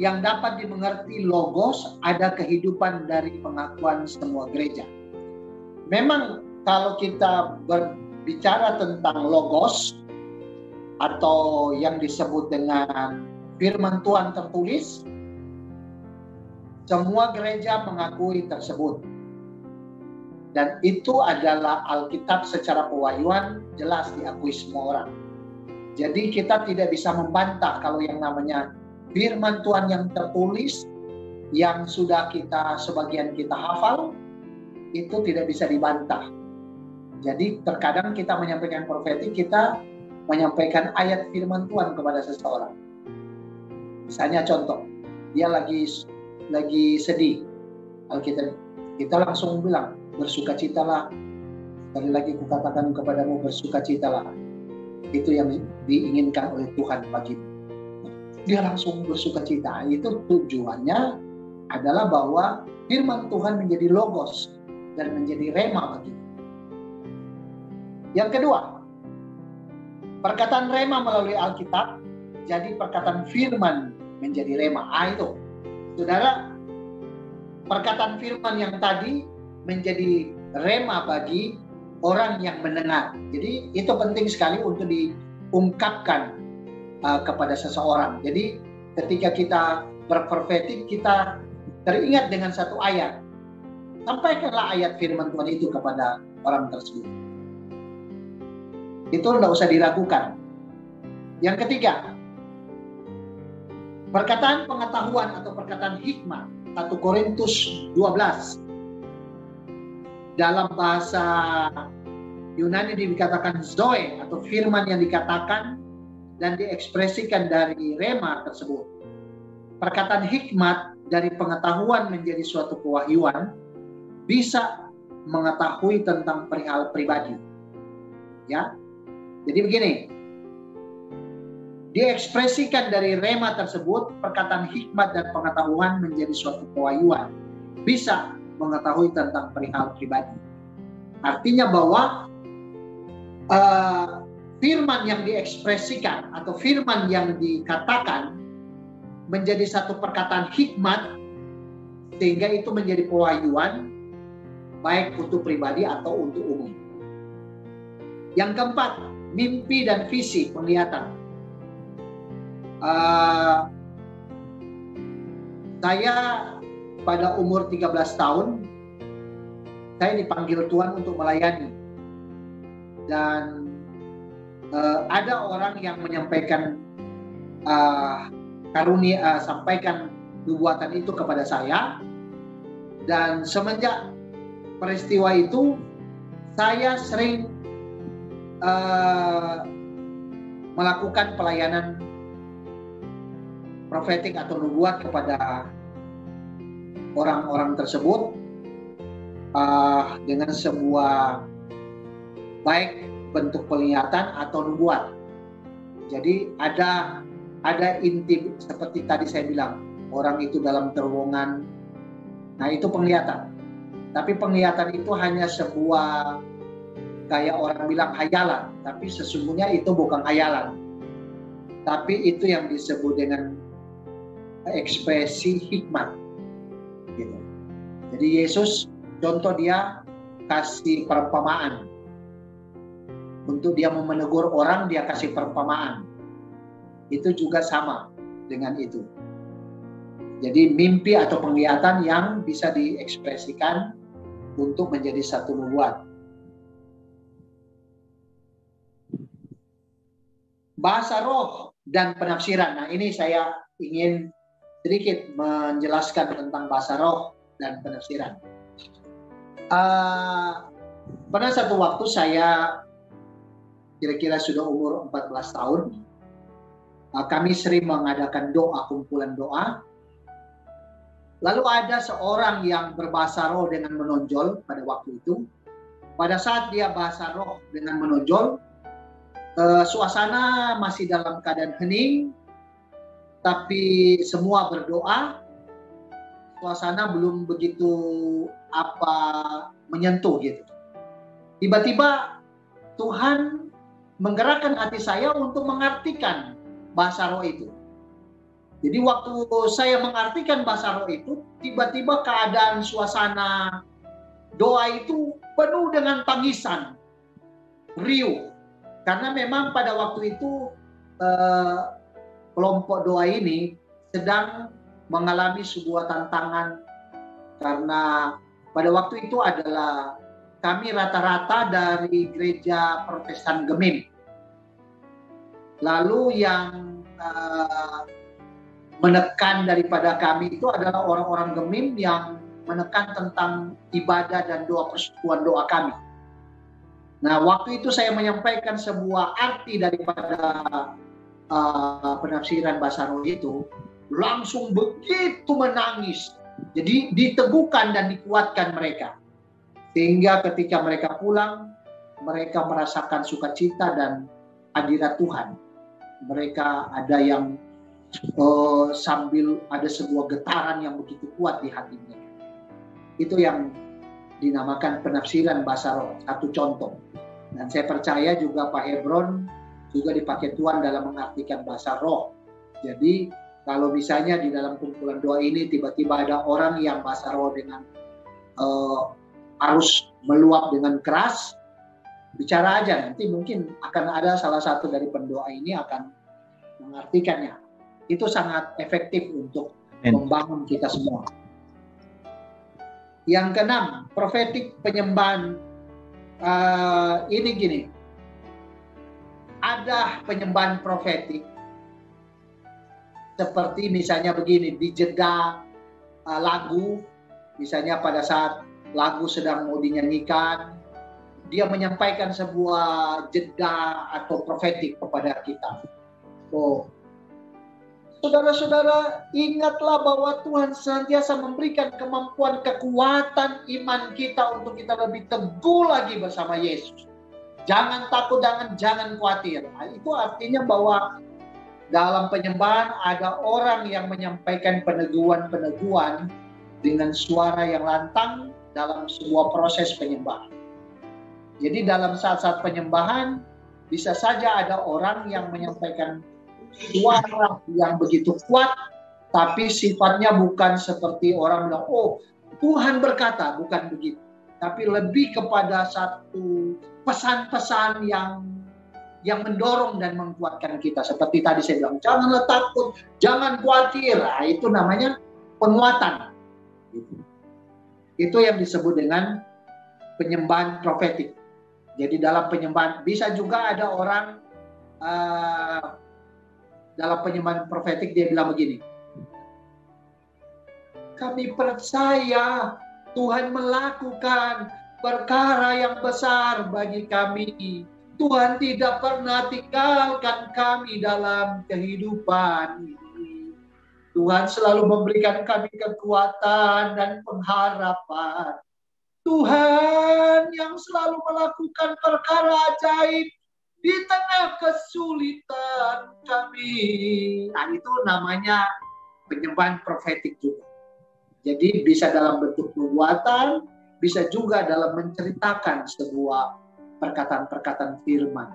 yang dapat dimengerti logos ada kehidupan dari pengakuan semua gereja. Memang kalau kita berbicara tentang logos atau yang disebut dengan firman Tuhan tertulis, semua gereja mengakui tersebut. Dan itu adalah Alkitab secara pewahyuan jelas diakui semua orang. Jadi kita tidak bisa membantah kalau yang namanya firman Tuhan yang tertulis, yang sudah sebagian kita hafal, itu tidak bisa dibantah. Jadi terkadang kita menyampaikan profetik, kita menyampaikan ayat firman Tuhan kepada seseorang. Misalnya contoh, dia lagi sedih, Alkitab kita langsung bilang, bersukacitalah. Sekali lagi kukatakan kepadamu, bersukacitalah. Itu yang diinginkan oleh Tuhan bagimu. Dia langsung bersukacita. Itu tujuannya adalah bahwa firman Tuhan menjadi logos dan menjadi rema bagimu. Yang kedua, perkataan rema melalui Alkitab jadi perkataan firman menjadi rema. Itu, saudara, perkataan firman yang tadi menjadi rema bagi orang yang mendengar. Jadi itu penting sekali untuk diungkapkan kepada seseorang. Jadi ketika kita berprofetik, kita teringat dengan satu ayat. Sampaikanlah ayat firman Tuhan itu kepada orang tersebut. Itu tidak usah diragukan. Yang ketiga, perkataan pengetahuan atau perkataan hikmah. 1 Korintus 12. Dalam bahasa Yunani dikatakan zoe atau firman yang dikatakan dan diekspresikan dari rema tersebut. Perkataan hikmat dari pengetahuan menjadi suatu kewahyuan bisa mengetahui tentang perihal pribadi. Ya. Jadi begini. Diekspresikan dari rema tersebut, perkataan hikmat dan pengetahuan menjadi suatu kewahyuan bisa mengetahui tentang perihal pribadi. Artinya bahwa firman yang diekspresikan atau firman yang dikatakan menjadi satu perkataan hikmat sehingga itu menjadi pewahyuan baik untuk pribadi atau untuk umum. Yang keempat, mimpi dan visi penglihatan. Saya pada umur 13 tahun saya dipanggil Tuhan untuk melayani, dan ada orang yang menyampaikan sampaikan nubuatan itu kepada saya, dan semenjak peristiwa itu saya sering melakukan pelayanan profetik atau nubuat kepada orang-orang tersebut dengan sebuah baik bentuk penglihatan atau nubuat. Jadi ada inti seperti tadi saya bilang, orang itu dalam terowongan. Nah, itu penglihatan. Tapi penglihatan itu hanya sebuah kayak orang bilang hayalan, tapi sesungguhnya itu bukan hayalan. Tapi itu yang disebut dengan ekspresi hikmat. Gitu. Jadi Yesus contoh dia kasih perumpamaan. Untuk dia menegur orang, dia kasih perumpamaan. Itu juga sama dengan itu. Jadi mimpi atau penglihatan yang bisa diekspresikan untuk menjadi satu nubuat. Bahasa roh dan penafsiran. Nah, ini saya ingin sedikit menjelaskan tentang bahasa roh dan penafsiran. Pada satu waktu saya kira-kira sudah umur 14 tahun, kami sering mengadakan doa, kumpulan doa. Lalu ada seorang yang berbahasa roh dengan menonjol pada waktu itu. Pada saat dia bahasa roh dengan menonjol, suasana masih dalam keadaan hening, tapi semua berdoa. Suasana belum begitu menyentuh gitu. Tiba-tiba Tuhan menggerakkan hati saya untuk mengartikan bahasa roh itu. Jadi waktu saya mengartikan bahasa roh itu, tiba-tiba keadaan suasana doa itu penuh dengan tangisan, riuh. Karena memang pada waktu itu kelompok doa ini sedang mengalami sebuah tantangan, karena pada waktu itu adalah kami rata-rata dari gereja Protestan Gemim. Lalu yang menekan daripada kami itu adalah orang-orang Gemim yang menekan tentang ibadah dan doa, persekutuan doa kami. Nah, waktu itu saya menyampaikan sebuah arti daripada penafsiran bahasa roh itu, langsung begitu menangis. Jadi diteguhkan dan dikuatkan mereka. Sehingga ketika mereka pulang, mereka merasakan sukacita dan hadirat Tuhan. Mereka ada yang sambil ada sebuah getaran yang begitu kuat di hati mereka. Itu yang dinamakan penafsiran bahasa roh, satu contoh. Dan saya percaya juga Pak Hebron juga dipakai Tuhan dalam mengartikan bahasa roh. Jadi kalau misalnya di dalam kumpulan doa ini tiba-tiba ada orang yang bahasa roh dengan harus meluap dengan keras, Bicara aja, nanti mungkin akan ada salah satu dari pendoa ini akan mengartikannya. Itu sangat efektif untuk membangun kita semua. Yang keenam, profetik penyembahan. Ini gini, ada penyembahan profetik seperti misalnya begini, di jeda lagu, misalnya pada saat lagu sedang mau dinyanyikan, dia menyampaikan sebuah jeda atau profetik kepada kita. Oh, saudara-saudara, ingatlah bahwa Tuhan senantiasa memberikan kemampuan, kekuatan iman kita untuk kita lebih teguh lagi bersama Yesus. Jangan takut, jangan khawatir. Nah, itu artinya bahwa dalam penyembahan ada orang yang menyampaikan peneguhan-peneguhan dengan suara yang lantang dalam sebuah proses penyembahan. Jadi dalam saat-saat penyembahan bisa saja ada orang yang menyampaikan suara yang begitu kuat, tapi sifatnya bukan seperti orang bilang, oh Tuhan berkata, bukan begitu. Tapi lebih kepada satu pesan-pesan yang mendorong dan menguatkan kita. Seperti tadi saya bilang, janganlah takut, jangan khawatir. Nah, itu namanya penguatan. Itu yang disebut dengan penyembahan profetik. Jadi dalam penyembahan, bisa juga ada orang dalam penyembahan profetik dia bilang begini, kami percaya Tuhan melakukan perkara yang besar bagi kami. Tuhan tidak pernah tinggalkan kami dalam kehidupan ini. Tuhan selalu memberikan kami kekuatan dan pengharapan. Tuhan yang selalu melakukan perkara ajaib di tengah kesulitan kami. Nah, itu namanya penyembahan profetik juga. Jadi bisa dalam bentuk perbuatan, bisa juga dalam menceritakan sebuah perkataan-perkataan firman.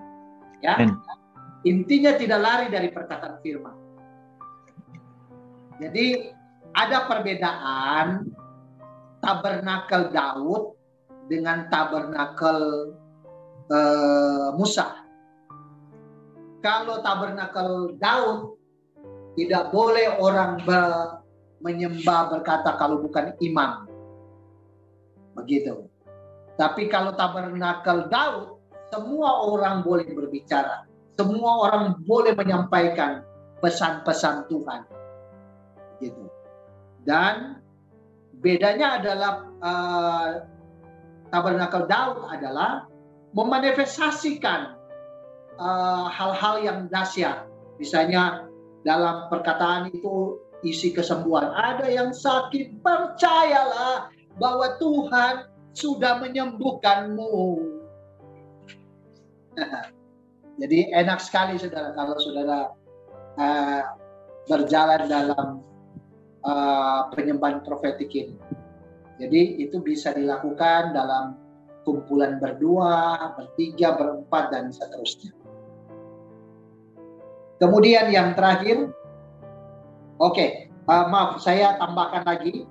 Ya, intinya tidak lari dari perkataan firman. Jadi ada perbedaan tabernakel Daud dengan tabernakel Musa. Kalau tabernakel Daud tidak boleh orang menyembah berkata kalau bukan imam. Begitu. Tapi kalau tabernakel Daud, semua orang boleh berbicara. Semua orang boleh menyampaikan pesan-pesan Tuhan. Gitu. Dan bedanya adalah tabernakel Daud adalah memanifestasikan hal-hal yang dahsyat. Misalnya dalam perkataan itu isi kesembuhan. Ada yang sakit, percayalah bahwa Tuhan sudah menyembuhkanmu. Jadi enak sekali saudara kalau saudara berjalan dalam penyembahan profetik ini. Jadi itu bisa dilakukan dalam kumpulan berdua, bertiga, berempat, dan seterusnya. Kemudian yang terakhir, maaf saya tambahkan lagi.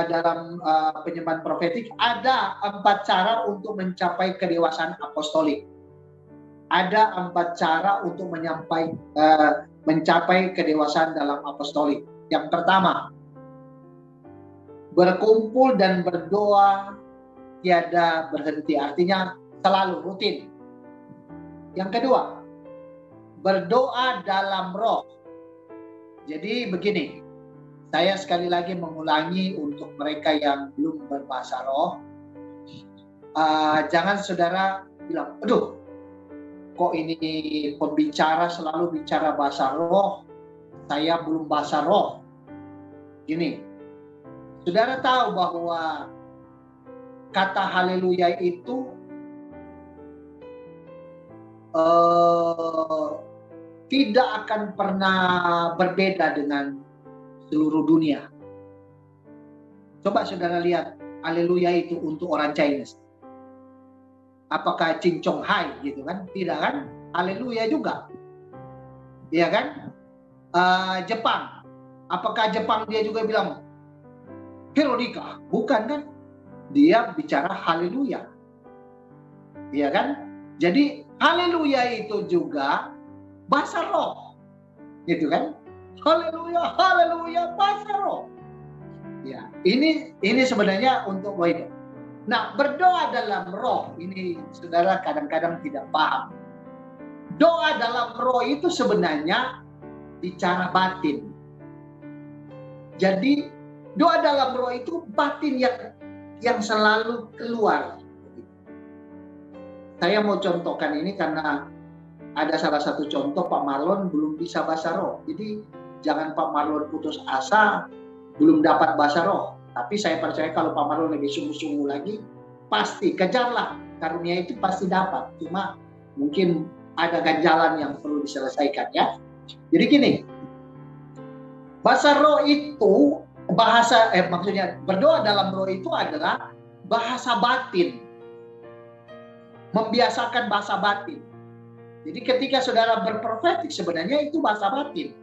Dalam penyembahan profetik ada 4 cara untuk mencapai kedewasaan apostolik. Ada 4 cara untuk mencapai kedewasaan dalam apostolik. Yang pertama, berkumpul dan berdoa tiada berhenti, artinya selalu rutin. Yang kedua, berdoa dalam roh. Jadi begini, saya sekali lagi mengulangi untuk mereka yang belum berbahasa roh, jangan saudara bilang, aduh, kok ini pembicara selalu bicara bahasa roh, saya belum bahasa roh. Gini, saudara tahu bahwa kata haleluya itu tidak akan pernah berbeda dengan seluruh dunia. Coba saudara lihat, haleluya itu untuk orang Chinese. Apakah cincong hai gitu kan? Tidak kan? Haleluya juga. Iya kan? Jepang. Apakah Jepang dia juga bilang Veronica? Bukan kan? Dia bicara haleluya. Iya kan? Jadi haleluya itu juga bahasa roh. Gitu kan? Haleluya, haleluya, bahasa roh. Ya, ini sebenarnya untuk hidup. Nah, berdoa dalam roh ini saudara kadang-kadang tidak paham. Doa dalam roh itu sebenarnya bicara batin. Jadi doa dalam roh itu batin yang selalu keluar. Saya mau contohkan ini karena ada salah satu contoh Pak Marlon belum bisa bahasa roh. Jadi jangan Pak Marlon putus asa belum dapat bahasa roh. Tapi saya percaya kalau Pak Marlon lebih sungguh-sungguh lagi, pasti kejarlah, karunia itu pasti dapat. Cuma mungkin ada ganjalan yang perlu diselesaikan ya. Jadi gini, bahasa roh itu maksudnya berdoa dalam roh itu adalah bahasa batin. Membiasakan bahasa batin. Jadi ketika saudara berprofetik sebenarnya itu bahasa batin.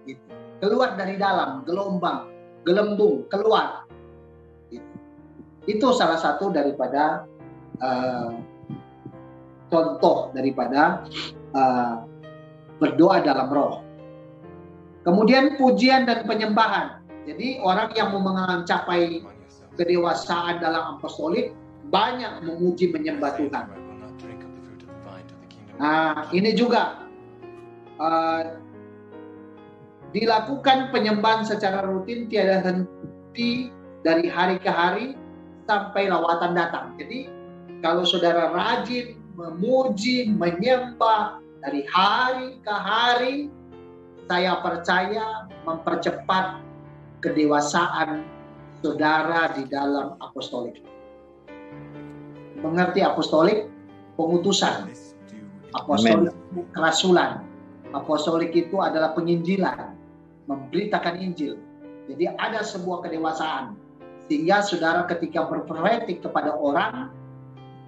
Gitu. Keluar dari dalam, gelembung, keluar. Gitu. Itu salah satu daripada contoh daripada berdoa dalam roh. Kemudian pujian dan penyembahan. Jadi orang yang mau mencapai kedewasaan dalam apostolik banyak memuji menyembah Tuhan. Nah, ini juga dilakukan penyembahan secara rutin tiada henti dari hari ke hari sampai lawatan datang. Jadi kalau saudara rajin memuji, menyembah dari hari ke hari, saya percaya mempercepat kedewasaan saudara di dalam apostolik. Mengerti apostolik? Pengutusan. Apostolik itu kerasulan. Apostolik itu adalah penginjilan. Memberitakan Injil. Jadi ada sebuah kedewasaan. Sehingga saudara ketika berprofetik kepada orang,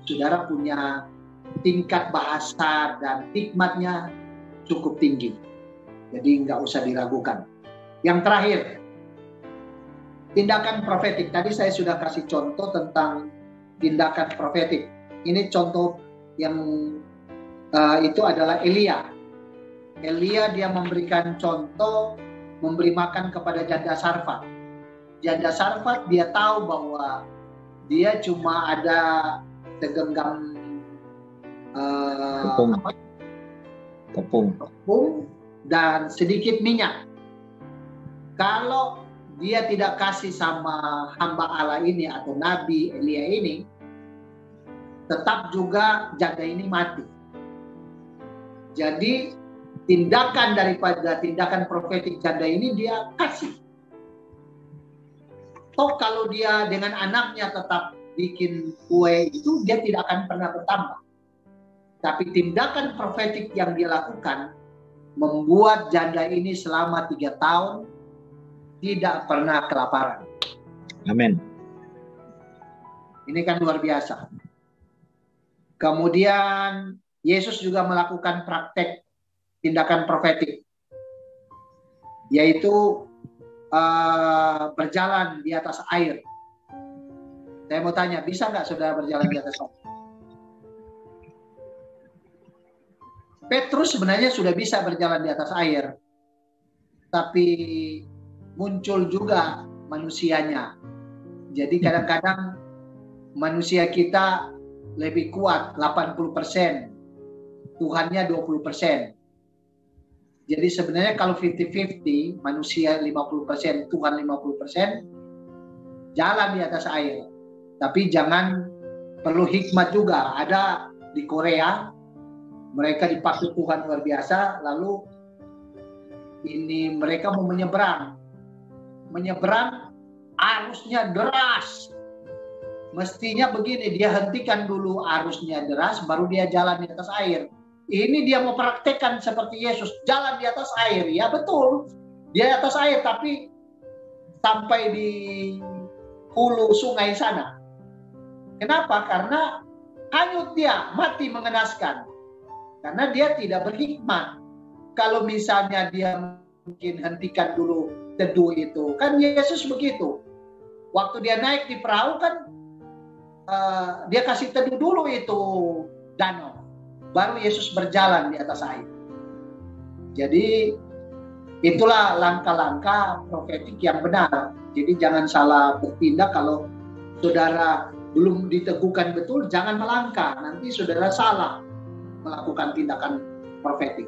saudara punya tingkat bahasa dan hikmatnya cukup tinggi. Jadi nggak usah diragukan. Yang terakhir, tindakan profetik. Tadi saya sudah kasih contoh tentang tindakan profetik. Ini contoh yang itu adalah Elia. Elia dia memberikan contoh memberi makan kepada janda Sarfat. Janda Sarfat dia tahu bahwa dia cuma ada segenggam tepung dan sedikit minyak. Kalau dia tidak kasih sama hamba Allah ini atau Nabi Elia ini, tetap juga janda ini mati. Jadi tindakan daripada tindakan profetik janda ini dia kasih. Toh kalau dia dengan anaknya tetap bikin kue itu dia tidak akan pernah bertambah. Tapi tindakan profetik yang dia lakukan membuat janda ini selama 3 tahun tidak pernah kelaparan. Amin. Ini kan luar biasa. Kemudian Yesus juga melakukan praktek tindakan profetik, yaitu berjalan di atas air. Saya mau tanya, bisa nggak saudara berjalan di atas air? Petrus sebenarnya sudah bisa berjalan di atas air, tapi muncul juga manusianya. Jadi kadang-kadang manusia kita lebih kuat 80%, Tuhannya 20%. Jadi sebenarnya kalau 50-50, manusia 50%, Tuhan 50%, jalan di atas air. Tapi jangan, perlu hikmat juga. Ada di Korea, mereka dipakai Tuhan luar biasa, lalu ini mereka mau menyeberang. Menyeberang, arusnya deras. Mestinya begini, dia hentikan dulu arusnya deras, baru dia jalan di atas air. Ini dia mau praktekkan seperti Yesus, jalan di atas air. Ya betul, dia di atas air, tapi sampai di hulu sungai sana. Kenapa? Karena hanyut dia, mati mengenaskan. Karena dia tidak berhikmat. Kalau misalnya dia mungkin hentikan dulu teduh itu. Kan Yesus begitu. Waktu dia naik di perahu kan dia kasih teduh dulu itu danau, baru Yesus berjalan di atas air. Jadi itulah langkah-langkah profetik yang benar. Jadi jangan salah bertindak. Kalau saudara belum diteguhkan betul, jangan melangkah. Nanti saudara salah melakukan tindakan profetik.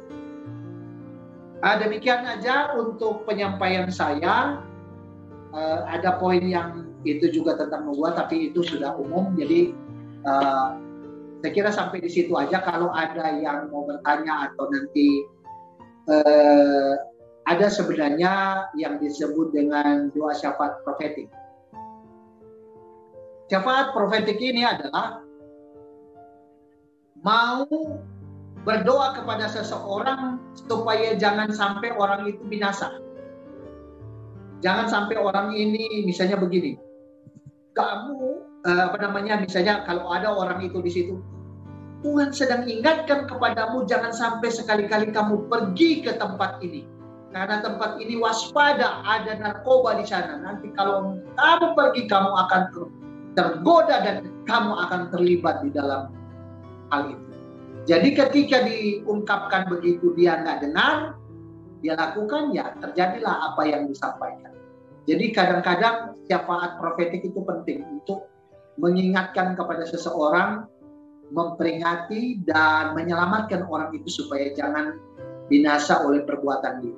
Demikian aja untuk penyampaian saya. Ada poin yang itu juga tentang nubuat, tapi itu sudah umum. Jadi saya kira sampai di situ aja. Kalau ada yang mau bertanya atau nanti ada sebenarnya yang disebut dengan doa syafaat profetik. Syafaat profetik ini adalah mau berdoa kepada seseorang supaya jangan sampai orang itu binasa. Jangan sampai orang ini misalnya begini. Kamu misalnya kalau ada orang itu di situ, Tuhan sedang ingatkan kepadamu jangan sampai sekali-kali kamu pergi ke tempat ini. Karena tempat ini waspada, ada narkoba di sana. Nanti kalau kamu pergi, kamu akan tergoda dan kamu akan terlibat di dalam hal itu. Jadi ketika diungkapkan begitu dia nggak dengar, dia lakukan, ya terjadilah apa yang disampaikan. Jadi kadang-kadang syafaat profetik itu penting untuk mengingatkan kepada seseorang, memperingati dan menyelamatkan orang itu supaya jangan binasa oleh perbuatan dia.